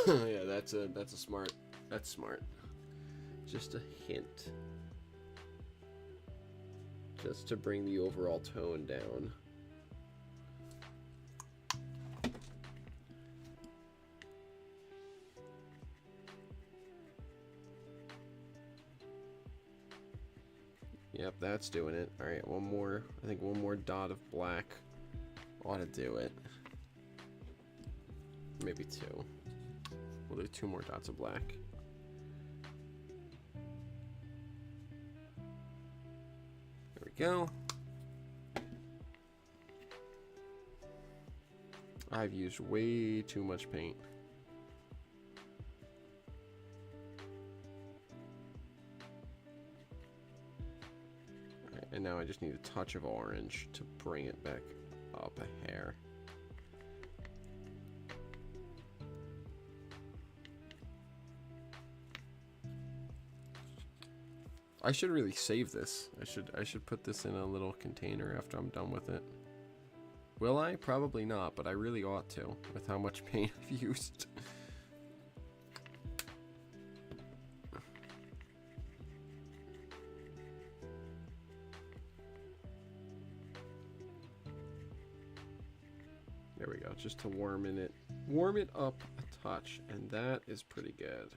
Yeah, that's a smart. That's smart. Just a hint. Just to bring the overall tone down. Yep, that's doing it. Alright, one more. I think one more dot of black ought to do it. Maybe two. We'll do two more dots of black. There we go. I've used way too much paint. And now I just need a touch of orange to bring it back up a hair. I should really save this. I should put this in a little container after I'm done with it. Will I? Probably not, but I really ought to with how much paint I've used. There we go, just to warm it up a touch, and that is pretty good.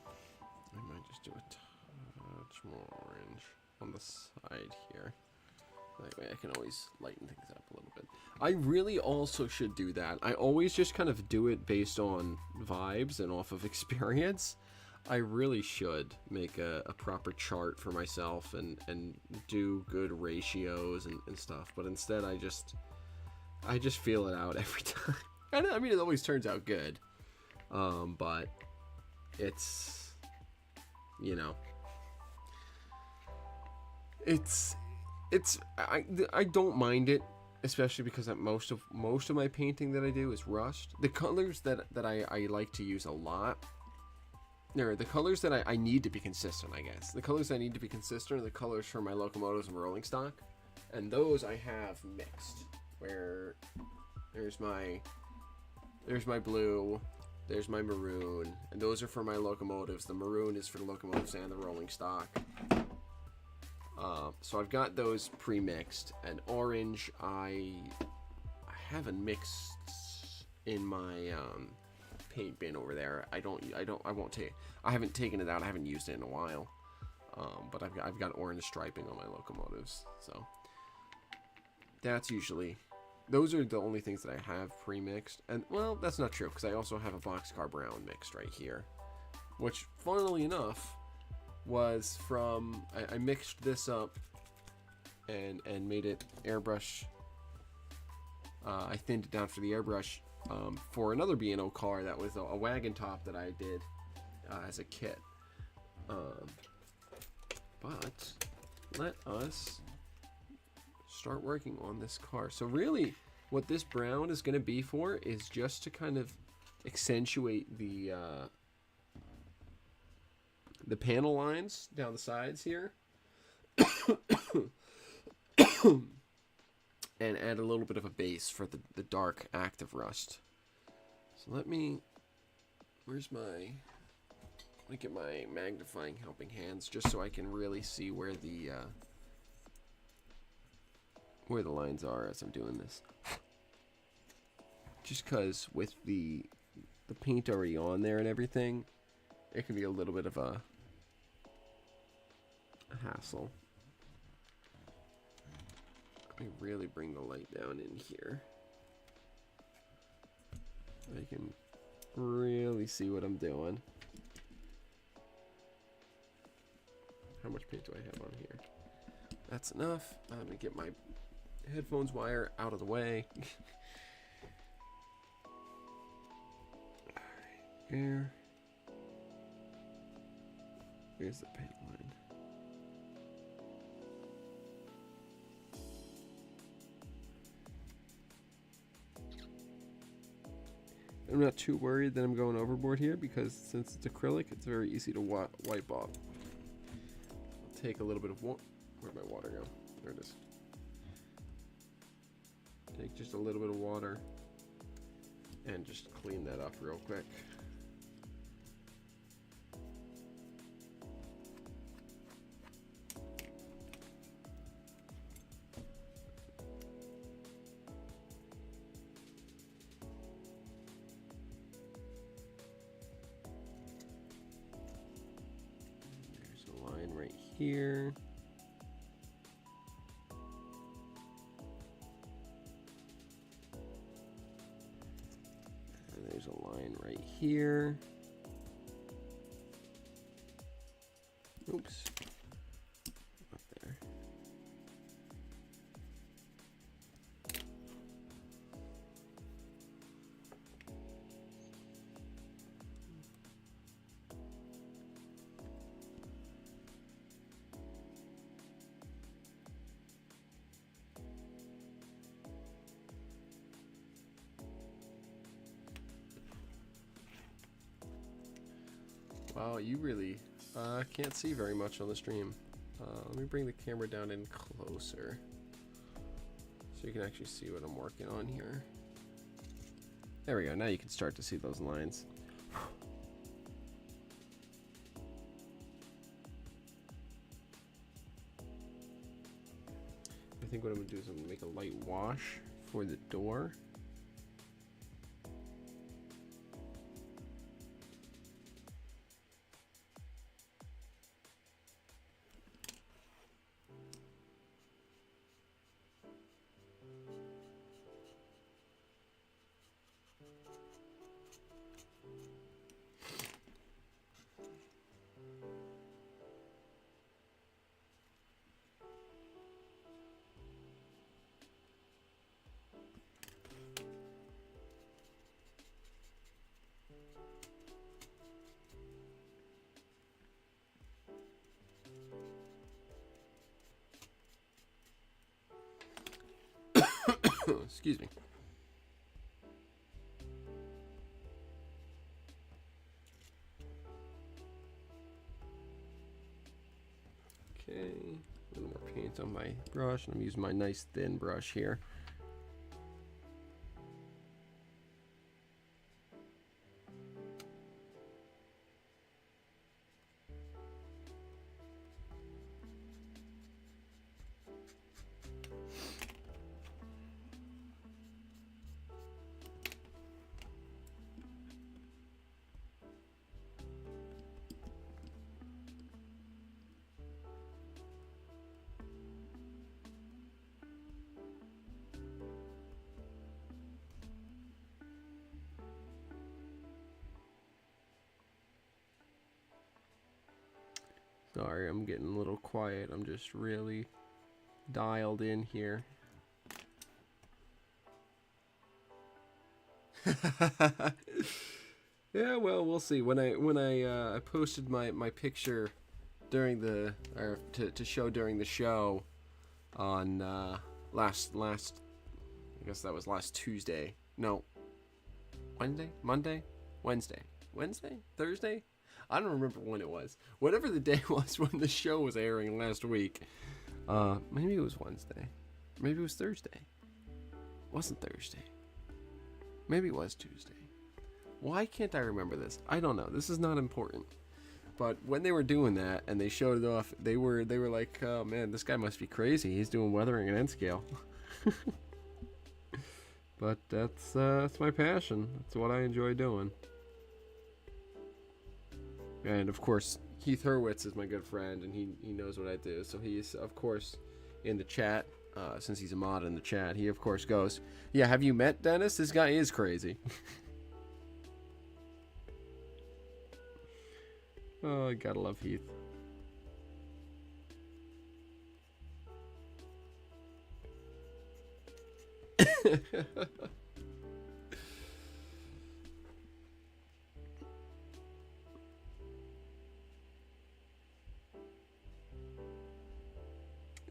I might just do a touch more orange on the side here. That way I can always lighten things up a little bit. I really also should do that. I always just kind of do it based on vibes and off of experience. I really should make a proper chart for myself and do good ratios and stuff. But instead I just feel it out every time. And I mean, it always turns out good. But it's, you know, I don't mind it, especially because most of my painting that I do is rust. The colors that I like to use a lot, there are the colors that I need to be consistent, I guess. The colors I need to be consistent are the colors for my locomotives and rolling stock, and those I have mixed. Where there's my blue, there's my maroon, and those are for my locomotives. The maroon is for the locomotives and the rolling stock. So I've got those pre-mixed, and orange I haven't mixed in my paint bin over there. I haven't taken it out. I haven't used it in a while. But I've got orange striping on my locomotives. So that's usually, those are the only things that I have pre-mixed. And well, that's not true, because I also have a boxcar brown mixed right here, which funnily enough was from, I mixed this up and made it airbrush. I thinned it down for the airbrush for another B&O car that was a wagon top that I did as a kit. But let us start working on this car. So really what this brown is going to be for is just to kind of accentuate the panel lines down the sides here. And add a little bit of a base for the dark active rust. So let me get my magnifying helping hands just so I can really see where the lines are as I'm doing this. Just because with the paint already on there and everything, it can be a little bit of a hassle. Let me really bring the light down in here. I can really see what I'm doing. How much paint do I have on here? That's enough. Let me get my headphones wire out of the way. Alright, here. Here's the paint line. I'm not too worried that I'm going overboard here because since it's acrylic, it's very easy to wipe off. I'll take a little bit of water. Where'd my water go? There it is. Take just a little bit of water and just clean that up real quick. Here. And there's a line right here. Oops. Up there. Wow, you really can't see very much on the stream. Let me bring the camera down in closer so you can actually see what I'm working on here. There we go. Now you can start to see those lines. I think what I'm going to do is I'm going to make a light wash for the door. Excuse me. Okay, a little more paint on my brush, and I'm using my nice thin brush here. Sorry, I'm getting a little quiet. I'm just really dialed in here. Yeah, well, we'll see. When I posted my picture during the to show during the show on last I guess that was last Tuesday. No. Monday, Wednesday, Thursday. I don't remember when it was. Whatever the day was when the show was airing last week. Maybe it was Wednesday. Maybe it was Thursday. It wasn't Thursday. Maybe it was Tuesday. Why can't I remember this? I don't know. This is not important. But when they were doing that and they showed it off, they were like, "Oh man, this guy must be crazy. He's doing weathering and N scale." But that's my passion. That's what I enjoy doing. And of course, Keith Hurwitz is my good friend, and he knows what I do. So he's, of course, in the chat, since he's a mod in the chat. He, of course, goes, "Yeah, have you met Dennis? This guy is crazy." Oh, I gotta love Heath.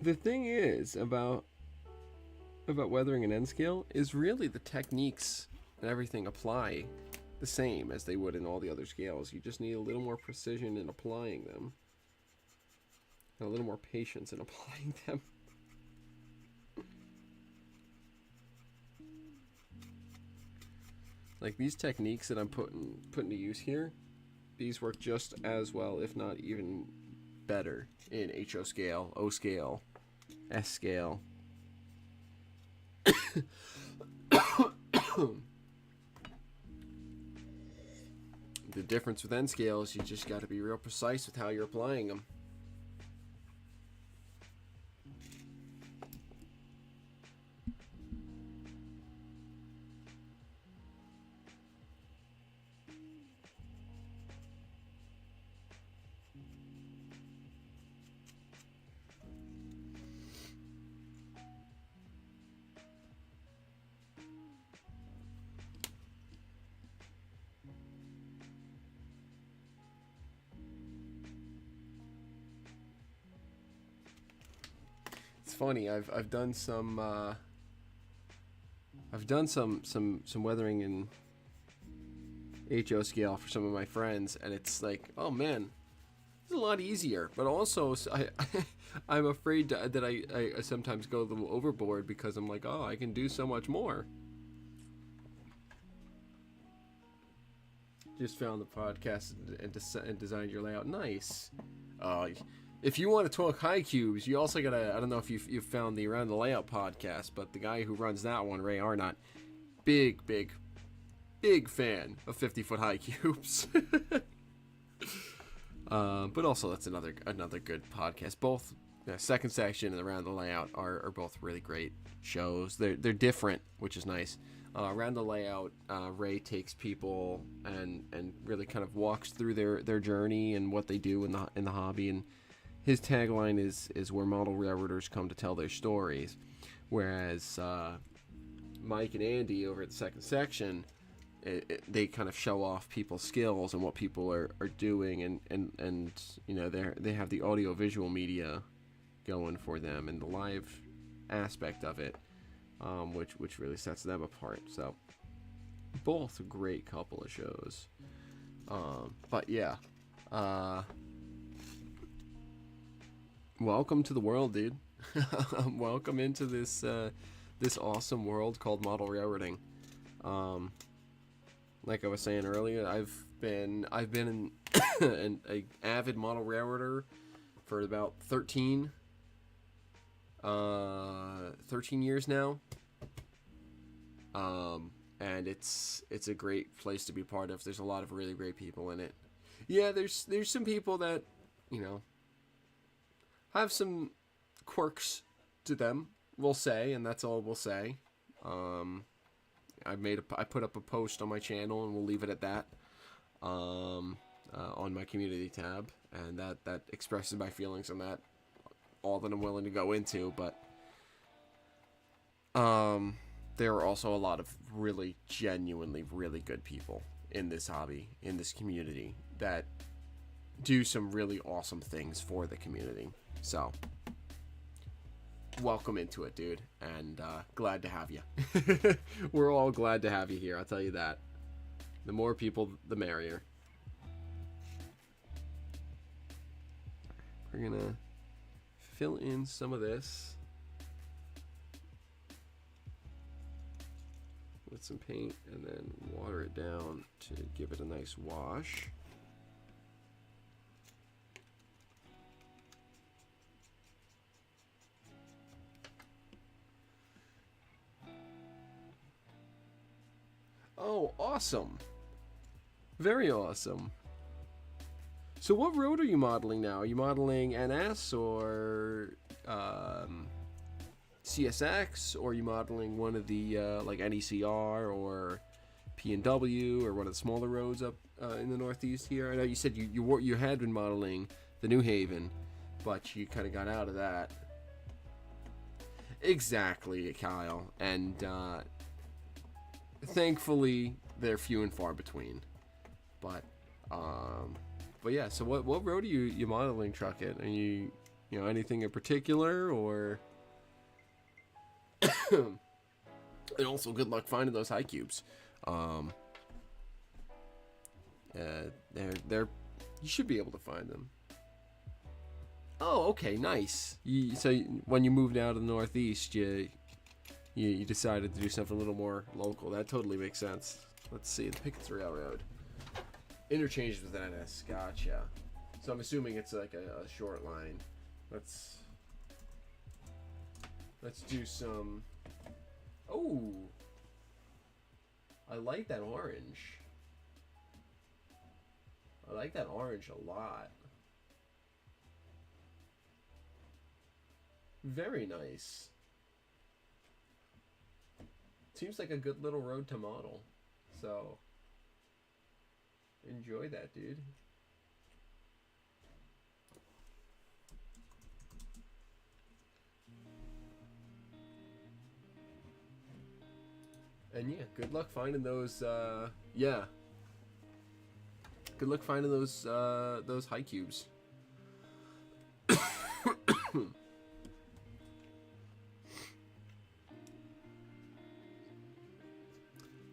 The thing is about weathering an N scale is really the techniques and everything apply the same as they would in all the other scales. You just need a little more precision in applying them, and a little more patience in applying them. Like these techniques that I'm putting to use here, these work just as well, if not even better, in HO scale, O scale, S scale. The difference with N scale is you just got to be real precise with how you're applying them. It's funny. I've done some weathering in HO scale for some of my friends, and it's like, oh man, it's a lot easier. But also, I'm afraid that I sometimes go a little overboard because I'm like, oh, I can do so much more. Just found the podcast and designed your layout. Nice. If you want to talk high cubes, you also gotta, I don't know if you've found the Around the Layout podcast, but the guy who runs that one, Ray Arnott, big fan of 50-foot high cubes. But also that's another good podcast. Both Second Section and Around the Layout are both really great shows. They're different, which is nice. Around the Layout, Ray takes people and really kind of walks through their journey and what they do in the hobby, and his tagline is where model railroaders come to tell their stories. Whereas Mike and Andy over at the Second Section, they kind of show off people's skills and what people are doing, and you know, they have the audio visual media going for them and the live aspect of it, which really sets them apart. So both a great couple of shows. But yeah, welcome to the world, dude. Welcome into this awesome world called model railroading. Like I was saying earlier, I've been an avid model railroader for about 13 years now. And it's a great place to be part of. There's a lot of really great people in it. Yeah, there's some people that, you know, have some quirks to them, we'll say, and that's all we'll say. I put up a post on my channel, and we'll leave it at that, on my community tab, and that expresses my feelings on that, all that I'm willing to go into. But there are also a lot of really genuinely really good people in this hobby, in this community, that do some really awesome things for the community. So welcome into it, dude, and glad to have you. We're all glad to have you here, I'll tell you that. The more people, the merrier. We're gonna fill in some of this with some paint and then water it down to give it a nice wash. Oh, awesome. Very awesome. So what road are you modeling now? Are you modeling NS or CSX, or are you modeling one of the like NECR or P&W or one of the smaller roads up in the Northeast here? I know you said you had been modeling the New Haven, but you kind of got out of that. Exactly, Kyle. And thankfully they're few and far between. But yeah. So what road are you modeling truck at? Are you know, anything in particular, or? And also, good luck finding those high cubes. Um, they're you should be able to find them. Oh, okay, nice. When you moved out of the Northeast, you decided to do something a little more local. That totally makes sense. Let's see, the Pickens Railroad interchanges with NS. Gotcha. So I'm assuming it's like a short line. Let's do some. Oh, I like that orange. I like that orange a lot. Very nice. Seems like a good little road to model. So, enjoy that, dude. And yeah, good luck finding those, yeah. Good luck finding those high cubes.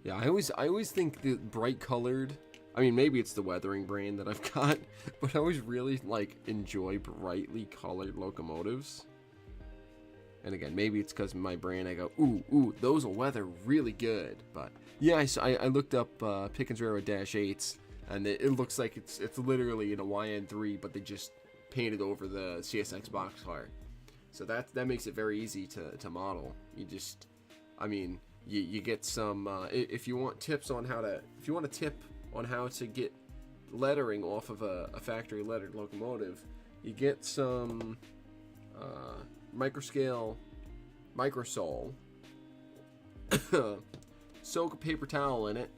Yeah, I always think the bright colored. I mean, maybe it's the weathering brain that I've got, but I always really like enjoy brightly colored locomotives. And again, maybe it's because my brain, I go, ooh, those will weather really good. But yeah, I looked up Pickens Railroad -8s, and it looks like it's literally in a YN3, but they just painted over the CSX boxcar. So that makes it very easy to model. You just, I mean, you get some if you want tips on if you want a tip on how to get lettering off of a factory lettered locomotive, you get some microscale microsol, soak a paper towel in it,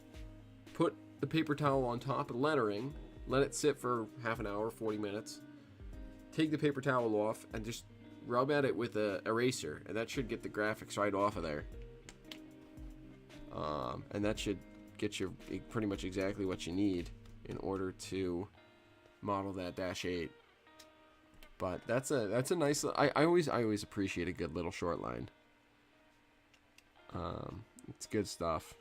put the paper towel on top of the lettering, let it sit for half an hour, 40 minutes, take the paper towel off, and just rub at it with a eraser, and that should get the graphics right off of there. And that should get you pretty much exactly what you need in order to model that -8. But that's a nice. I always appreciate a good little short line. It's good stuff.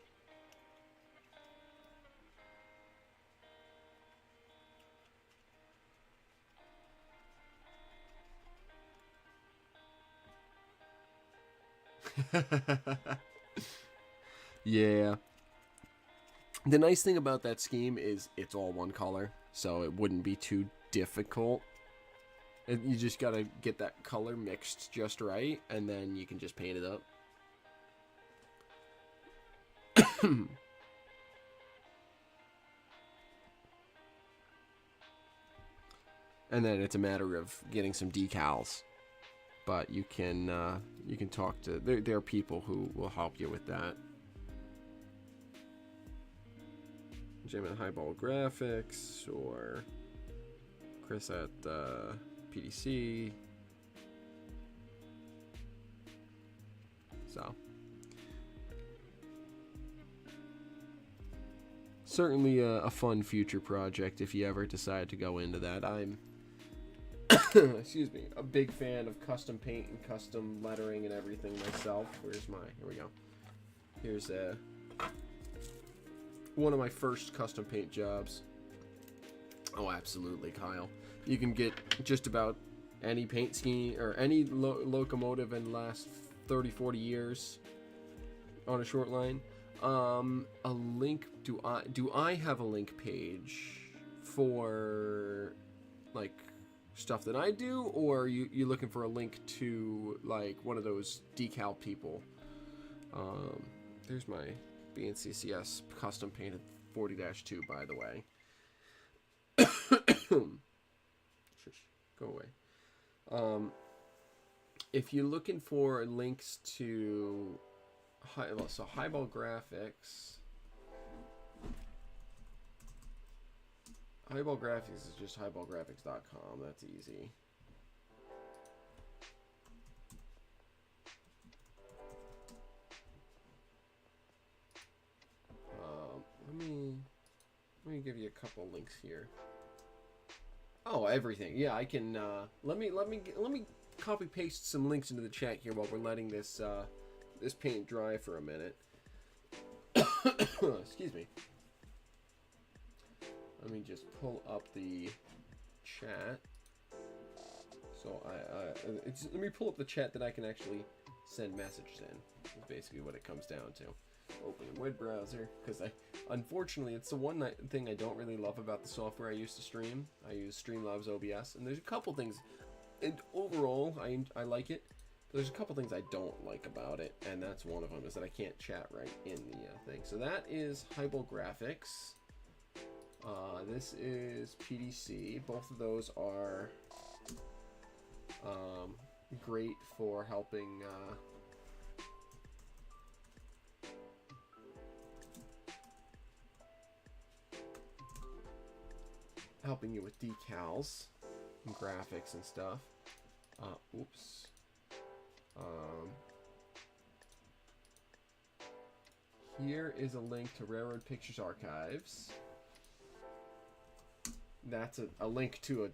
Yeah. The nice thing about that scheme is it's all one color, so it wouldn't be too difficult. You just gotta get that color mixed just right, and then you can just paint it up. And then it's a matter of getting some decals. But you can talk to there are people who will help you with that. Jim at Highball Graphics or Chris at PDC. So certainly a fun future project if you ever decide to go into that. I'm excuse me, a big fan of custom paint and custom lettering and everything myself. Here we go. Here's one of my first custom paint jobs. Oh, absolutely, Kyle. You can get just about any paint scheme or any locomotive in the last 30, 40 years on a short line. A link, do I have a link page for like stuff that I do, or are you looking for a link to like one of those decal people? There's my BNCCS custom painted 40-2, by the way. Shush, go away. If you're looking for links to Highball Graphics. Highball Graphics is just highballgraphics.com. That's easy. Let me give you a couple links here. Oh, everything. Yeah, I can. Let me copy paste some links into the chat here while we're letting this this paint dry for a minute. Excuse me. Let me just pull up the chat. So let me pull up the chat that I can actually send messages in. Is basically what it comes down to. Open a web browser, because unfortunately, it's the one thing I don't really love about the software I use to stream. I use Streamlabs OBS, and there's a couple things, and overall, I like it. But there's a couple things I don't like about it, and that's one of them, is that I can't chat right in the thing. So that is Hybel Graphics. This is PDC. Both of those are great for helping you with decals and graphics and stuff. Oops. Here is a link to Railroad Pictures Archives. That's a link to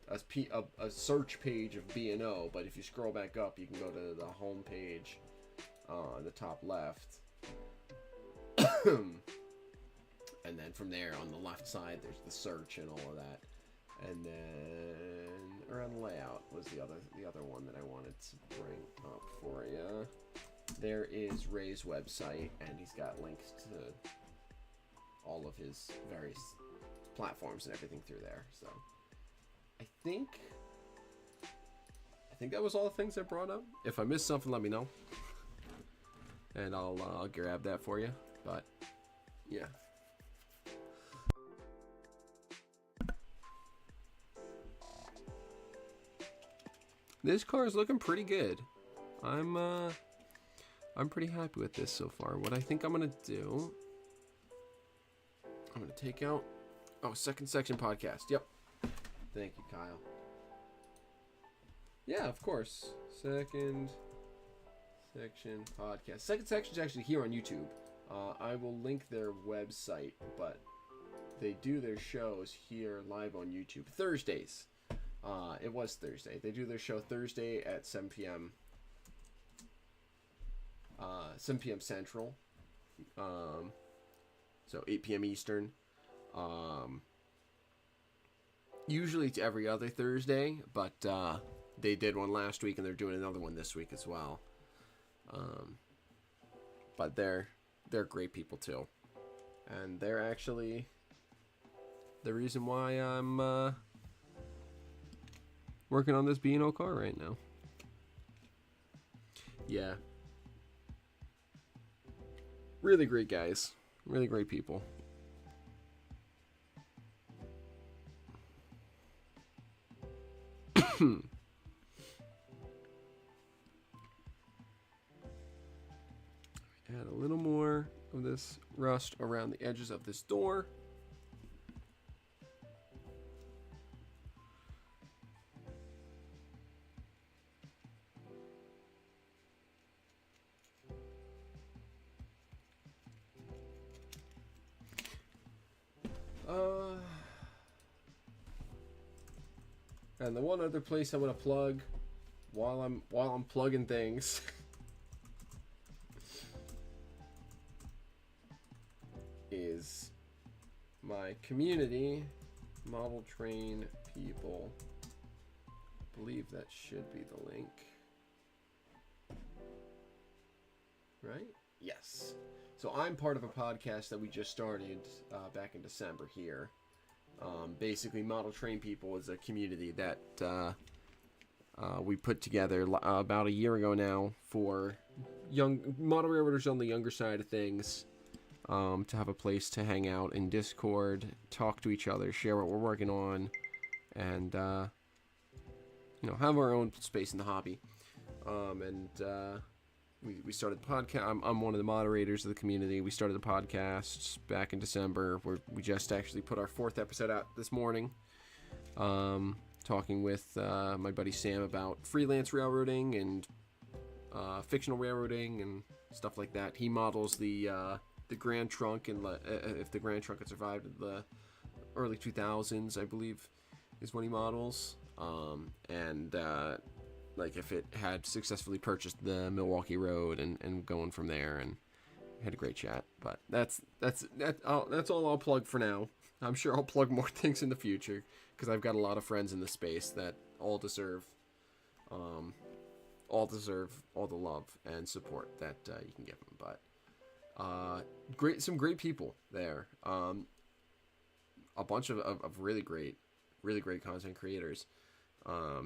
a search page of B&O, but if you scroll back up, you can go to the home page on the top left. And then from there, on the left side, there's the search and all of that. And then around layout was the other one that I wanted to bring up for you. There is Ray's website, and he's got links to all of his various platforms and everything through there. So I think that was all the things I brought up. If I missed something, let me know, and I'll grab that for you. But yeah. This car is looking pretty good. I'm pretty happy with this so far. What I think I'm gonna do, I'm gonna take out, second section podcast. Yep. Thank you, Kyle. Yeah, of course. Second section podcast. Second section is actually here on YouTube. I will link their website, but they do their shows here live on YouTube Thursdays. It was Thursday. They do their show Thursday at 7 p.m. 7 p.m. Central. So 8 p.m. Eastern. Usually it's every other Thursday, but they did one last week and they're doing another one this week as well. But they're great people too. And they're actually the reason why I'm working on this B&O car right now. Yeah. Really great guys. Really great people. Add a little more of this rust around the edges of this door. And the one other place I want to plug while I'm plugging things is my community, model train people. I believe that should be the link. Right? Yes. So I'm part of a podcast that we just started back in December here. Basically, Model Train People is a community that we put together about a year ago now for young model railroaders on the younger side of things, to have a place to hang out in Discord, talk to each other, share what we're working on, and have our own space in the hobby. We started the podcast. I'm one of the moderators of the community. We started the podcast back in December. We just actually put our 4th episode out this morning, talking with my buddy Sam about freelance railroading and fictional railroading and stuff like that. He models the Grand Trunk, and if the Grand Trunk had survived in the early 2000s, I believe, is when he models. Like if it had successfully purchased the Milwaukee Road and going from there, and had a great chat. But that's all I'll plug for now. I'm sure I'll plug more things in the future because I've got a lot of friends in the space that all deserve all the love and support that you can give them. But some great people there. A bunch of really great content creators.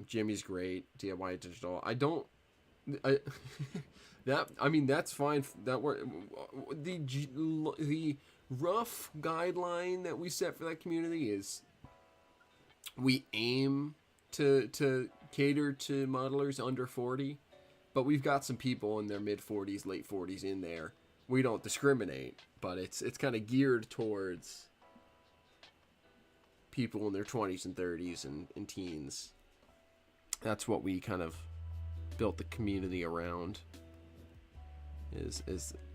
Jimmy's great. DIY Digital. That's fine. The rough guideline that we set for that community is we aim to cater to modelers under 40, but we've got some people in their mid 40s, late 40s in there. We don't discriminate, but it's kind of geared towards people in their 20s and 30s and teens. That's what we kind of built the community around, is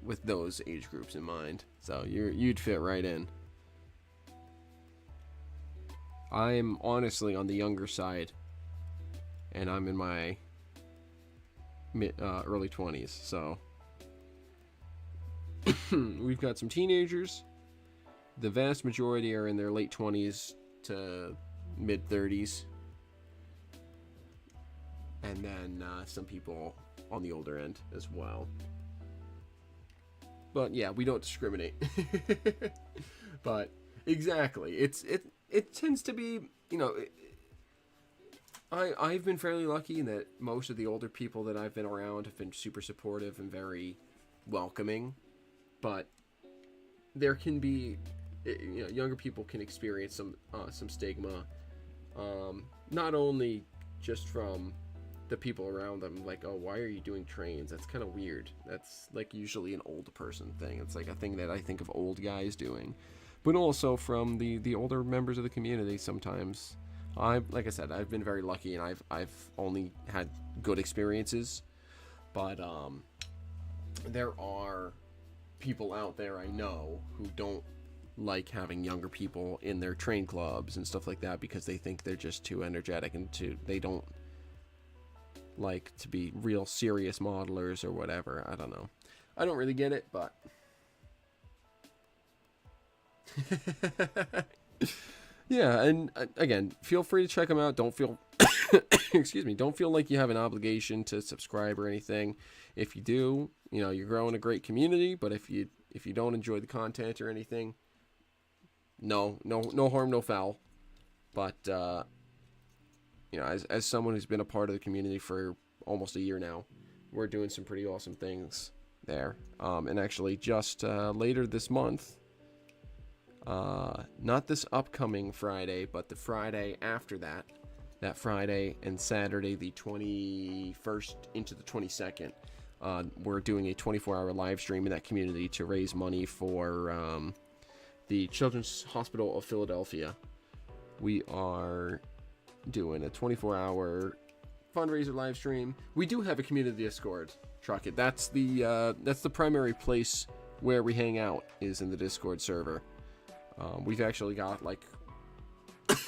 with those age groups in mind. So you'd fit right in. I'm honestly on the younger side, and I'm in my early 20s. So we've got some teenagers. The vast majority are in their late 20s to mid 30s, and then some people on the older end as well. But yeah, we don't discriminate. But exactly, it tends to be, I've been fairly lucky in that most of the older people that I've been around have been super supportive and very welcoming. But there can be, younger people can experience some stigma, not only just from the people around them, like, oh, why are you doing trains? That's kind of weird. That's like usually an old person thing. It's like a thing that I think of old guys doing, but also from the older members of the community. Sometimes, like I said, I've been very lucky, and I've only had good experiences. But there are people out there I know who don't like having younger people in their train clubs and stuff like that because they think they're just too energetic and they don't like to be real serious modelers or whatever. I don't know. I don't really get it, but yeah. And again, feel free to check them out. Don't feel don't feel like you have an obligation to subscribe or anything. If you do, you're growing a great community. But if you don't enjoy the content or anything, no harm, no foul. But as someone who's been a part of the community for almost a year now, we're doing some pretty awesome things there. And actually, just later this month, not this upcoming Friday, but the Friday after that Friday and Saturday, the 21st into the 22nd, we're doing a 24-hour live stream in that community to raise money for the Children's Hospital of Philadelphia. We are doing a 24-hour fundraiser live stream. We do have a community Discord, Truck It. That's the primary place where we hang out, is in the Discord server. We've actually got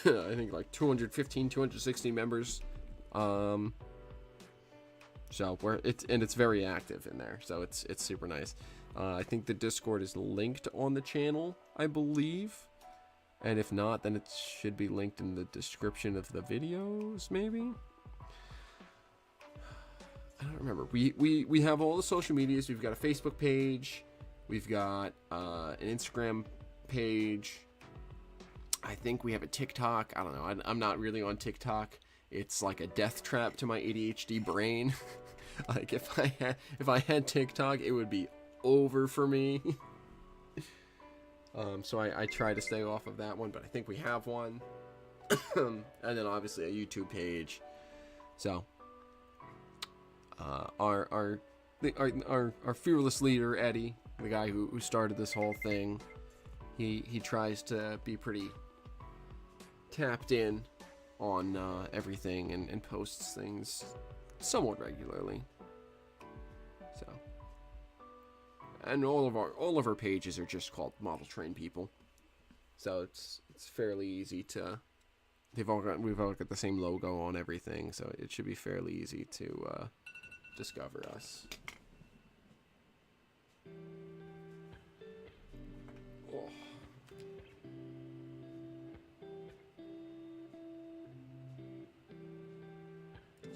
I think 215, 216 members. So it's very active in there. So it's super nice. I think the Discord is linked on the channel, I believe. And if not, then it should be linked in the description of the videos, maybe? I don't remember. We have all the social medias. We've got a Facebook page. We've got an Instagram page. I think we have a TikTok. I don't know. I'm not really on TikTok. It's like a death trap to my ADHD brain. Like if I had TikTok, it would be over for me. So I try to stay off of that one, but I think we have one. And then obviously a YouTube page. So our fearless leader, Eddie, the guy who started this whole thing, he tries to be pretty tapped in on everything and posts things somewhat regularly. So, and all of our pages are just called Model Train People. So it's fairly easy to. We've all got the same logo on everything, so it should be fairly easy to discover us.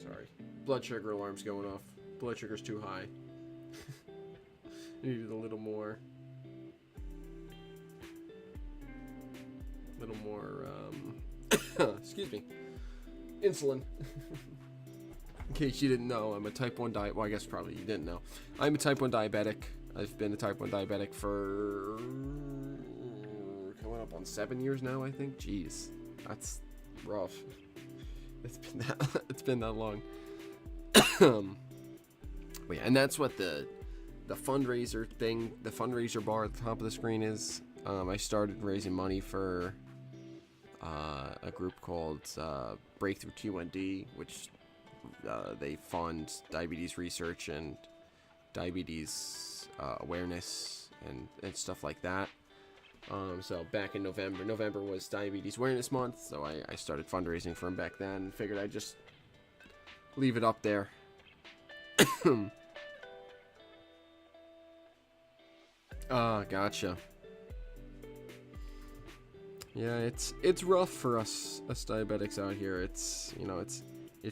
Sorry. Blood sugar alarm's going off. Blood sugar's too high. Needed a little more. Excuse me. Insulin. In case you didn't know, I'm a type 1 diabetic. Well, I guess probably you didn't know. I'm a type 1 diabetic. I've been a type 1 diabetic for coming up on 7 years now, I think. Jeez, that's rough. It's been that long. But yeah, and that's what the fundraiser thing, the fundraiser bar at the top of the screen is. I started raising money for a group called Breakthrough T1D, which they fund diabetes research and diabetes awareness and stuff like that. So back in November was Diabetes Awareness Month, so I started fundraising for him back then. Figured I'd just leave it up there. Gotcha. Yeah, it's rough for us diabetics out here. It's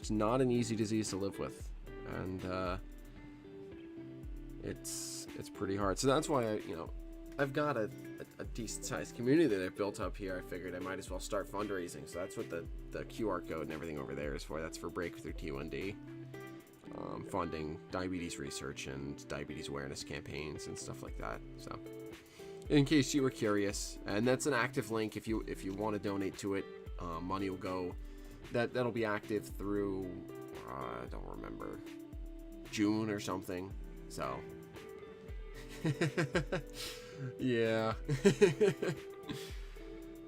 not an easy disease to live with, and it's pretty hard. So that's why I've got a decent sized community that I've built up here. I figured I might as well start fundraising. So that's what the QR code and everything over there is for. That's for Breakthrough T1D, funding diabetes research and diabetes awareness campaigns and stuff like that. So in case you were curious, and that's an active link. If you want to donate to it, money will go. That'll be active through I don't remember, June or something. So yeah.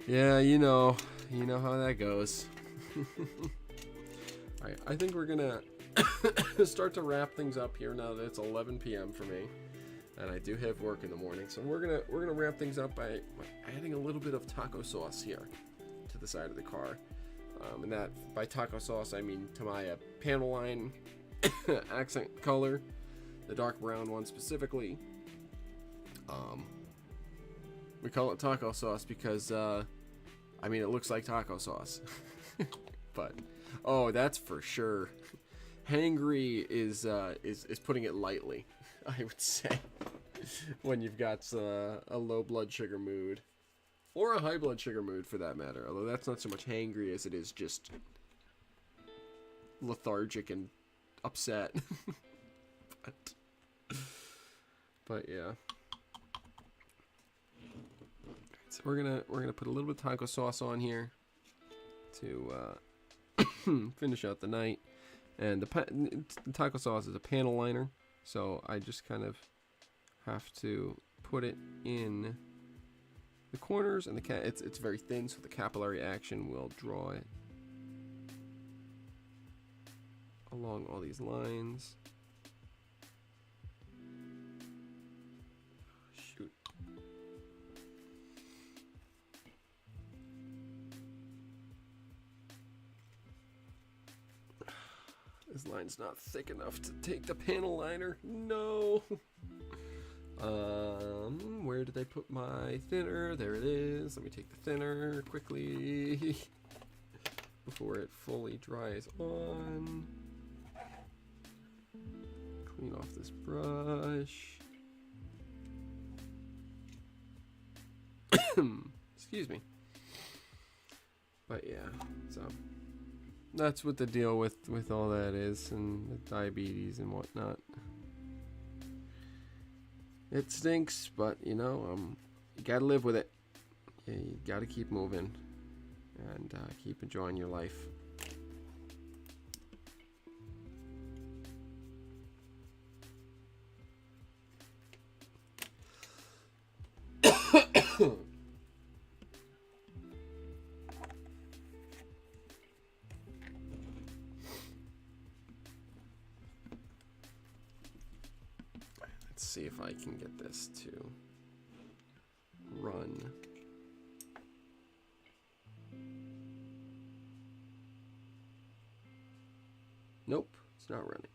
Yeah, you know how that goes. Alright, I think we're gonna start to wrap things up here now that it's 11 p.m. for me, and I do have work in the morning. So we're gonna wrap things up by adding a little bit of taco sauce here to the side of the car, and that by taco sauce I mean Tamiya panel line accent color, the dark brown one specifically. We call it taco sauce because it looks like taco sauce. But that's for sure. Hangry is putting it lightly, I would say, when you've got a low blood sugar mood, or a high blood sugar mood for that matter. Although that's not so much hangry as it is just lethargic and upset. But yeah. So we're gonna put a little bit of taco sauce on here to finish out the night, and the taco sauce is a panel liner, so I just kind of have to put it in the corners, and it's very thin, so the capillary action will draw it along all these lines. Shoot. This line's not thick enough to take the panel liner. No. Where did I put my thinner? There it is. Let me take the thinner quickly before it fully dries on. Clean off this brush. Excuse me. But yeah, so that's what the deal with all that is, and the diabetes and whatnot. It stinks, but you gotta live with it. Yeah, you gotta keep moving and keep enjoying your life. Let's see if I can get this to run. Nope, it's not running.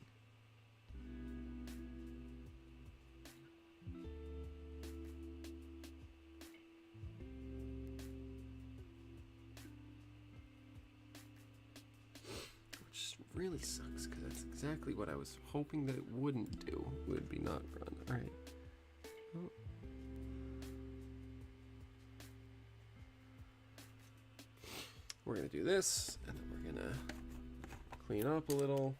Which really sucks because that's exactly what I was hoping that it wouldn't do. Would be not run. All right. Oh. We're gonna do this, and then we're gonna clean up a little.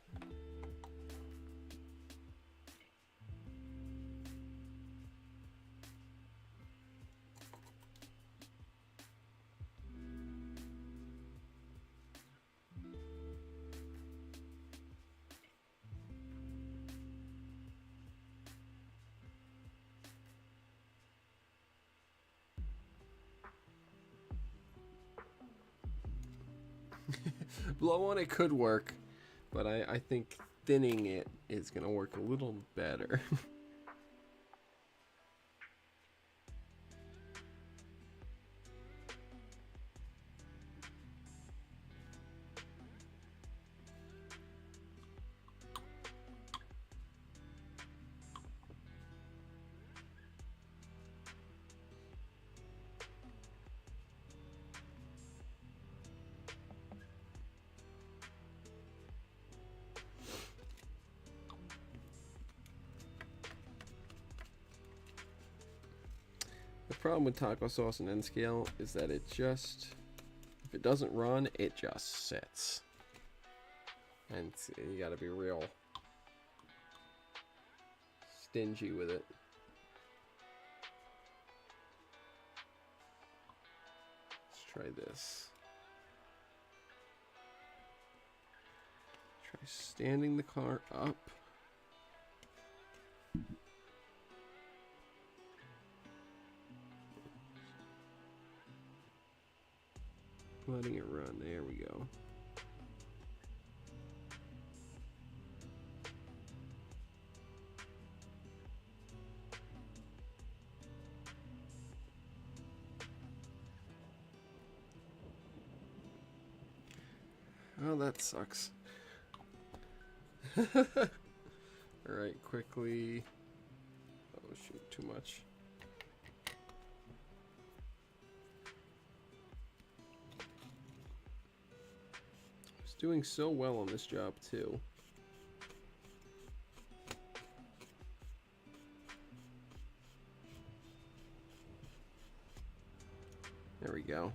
Blow on it could work, but I think thinning it is going to work a little better. The problem with taco sauce and N scale is that it just, if it doesn't run, it just sits. And you gotta be real stingy with it. Let's try this. Try standing the car up. Letting it run. There we go. Oh, that sucks. Alright, quickly. Oh, shoot, too much. Doing so well on this job too. There we go.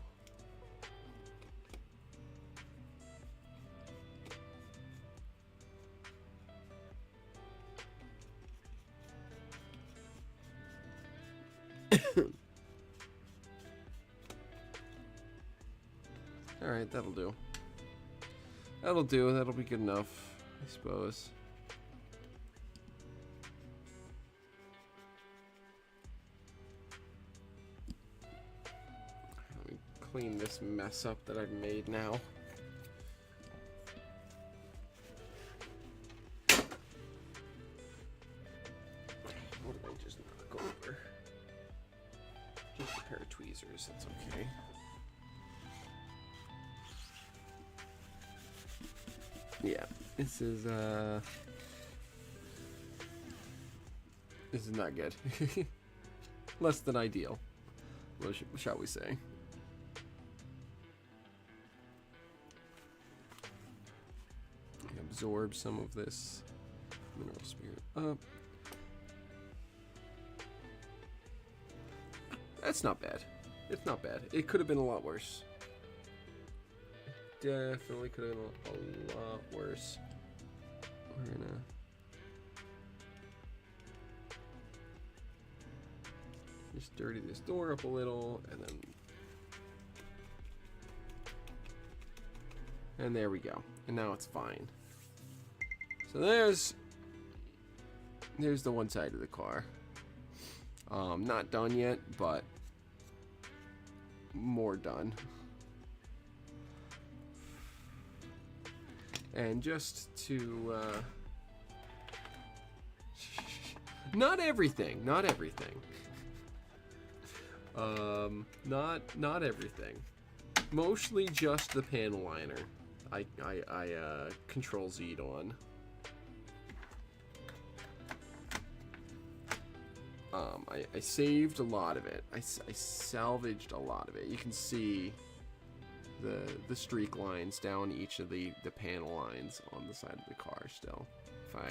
All right, that'll do. That'll do. That'll be good enough, I suppose. Let me clean this mess up that I've made now. What did I just knock over? Just a pair of tweezers. That's okay. Yeah, this is not good. Less than ideal, shall we say. Absorb some of this mineral spirit up. That's not bad. It's not bad. It could have been a lot worse. Definitely could have been a lot worse. We're gonna just dirty this door up a little, and there we go. And now it's fine. So there's the one side of the car. Not done yet, but more done. And just to, not everything. Not everything. Mostly just the panel liner. I Control Z'd on. I saved a lot of it. I salvaged a lot of it. You can see the streak lines down each of the panel lines on the side of the car still. If I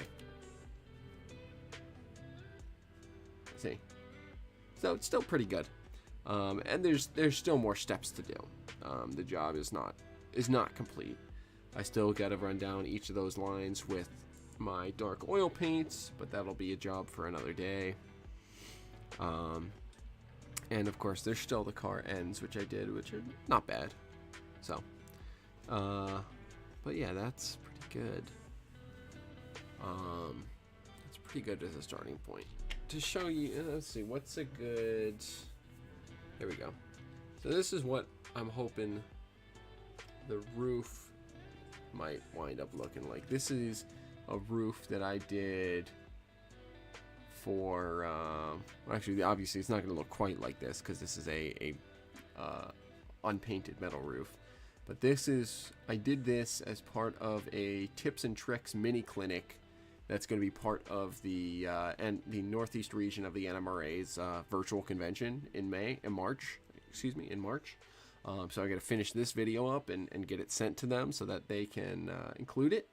see, so it's still pretty good. And there's still more steps to do. The job is not complete. I still got to run down each of those lines with my dark oil paints, but that'll be a job for another day. And of course there's still the car ends, which I did, which are not bad. So but yeah, that's pretty good. It's pretty good as a starting point to show you. Let's see, what's a good, there we go. So this is what I'm hoping the roof might wind up looking like. This is a roof that I did for actually, obviously it's not going to look quite like this because this is a unpainted metal roof, but this is, I did this as part of a tips and tricks mini clinic that's going to be part of the Northeast region of the NMRA's virtual convention in March. So I got to finish this video up and get it sent to them so that they can include it.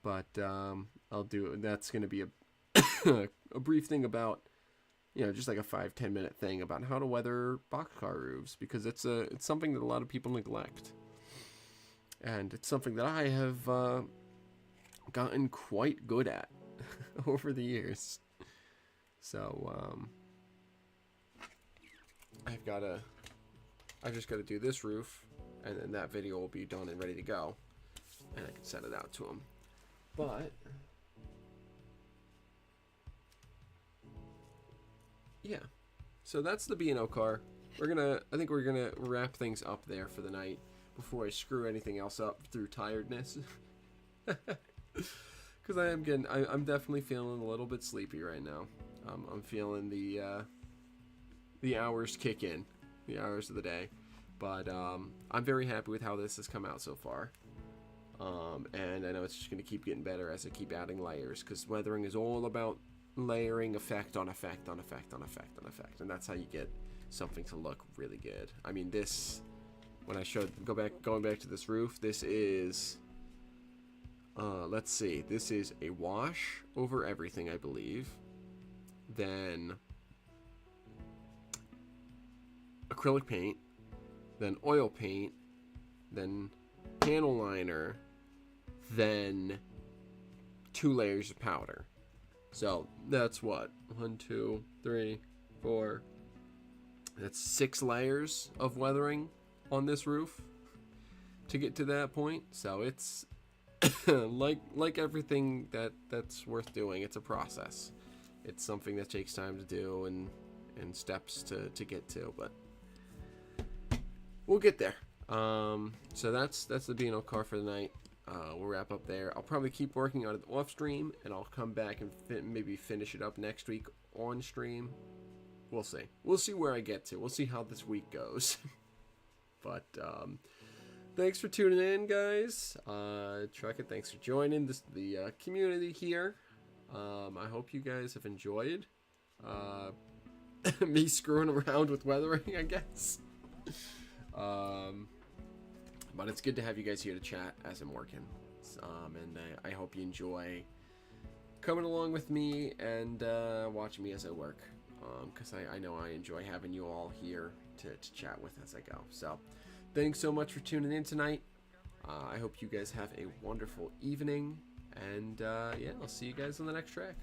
But that's going to be a brief thing about, just like a 5-10 minute thing about how to weather boxcar roofs, because it's something that a lot of people neglect, and it's something that I have gotten quite good at over the years. So I've just got to do this roof, and then that video will be done and ready to go, and I can send it out to them. But yeah, so that's the B&O car. I think we're gonna wrap things up there for the night before I screw anything else up through tiredness. Because I'm definitely feeling a little bit sleepy right now. I'm feeling the hours kick in, the hours of the day. But I'm very happy with how this has come out so far. And I know it's just going to keep getting better as I keep adding layers, because weathering is all about layering effect on effect on effect on effect on effect, and that's how you get something to look really good. I mean, this, when I showed, going back to this roof, this is let's see, this is a wash over everything, I believe, then acrylic paint, then oil paint, then panel liner, then 2 layers of powder. So that's what, 1, 2, 3, 4, that's 6 layers of weathering on this roof to get to that point. So it's like everything that's worth doing, it's a process. It's something that takes time to do and steps to get to, but we'll get there. So that's the B&O car for the night. We'll wrap up there. I'll probably keep working on it off stream, and I'll come back and maybe finish it up next week on stream. We'll see. We'll see where I get to. We'll see how this week goes. But thanks for tuning in, guys. Truckett, thanks for joining the community here. I hope you guys have enjoyed me screwing around with weathering, I guess. But it's good to have you guys here to chat as I'm working. And I hope you enjoy coming along with me and watching me as I work. Because I know I enjoy having you all here to chat with as I go. So thanks so much for tuning in tonight. I hope you guys have a wonderful evening. And yeah, I'll see you guys on the next track.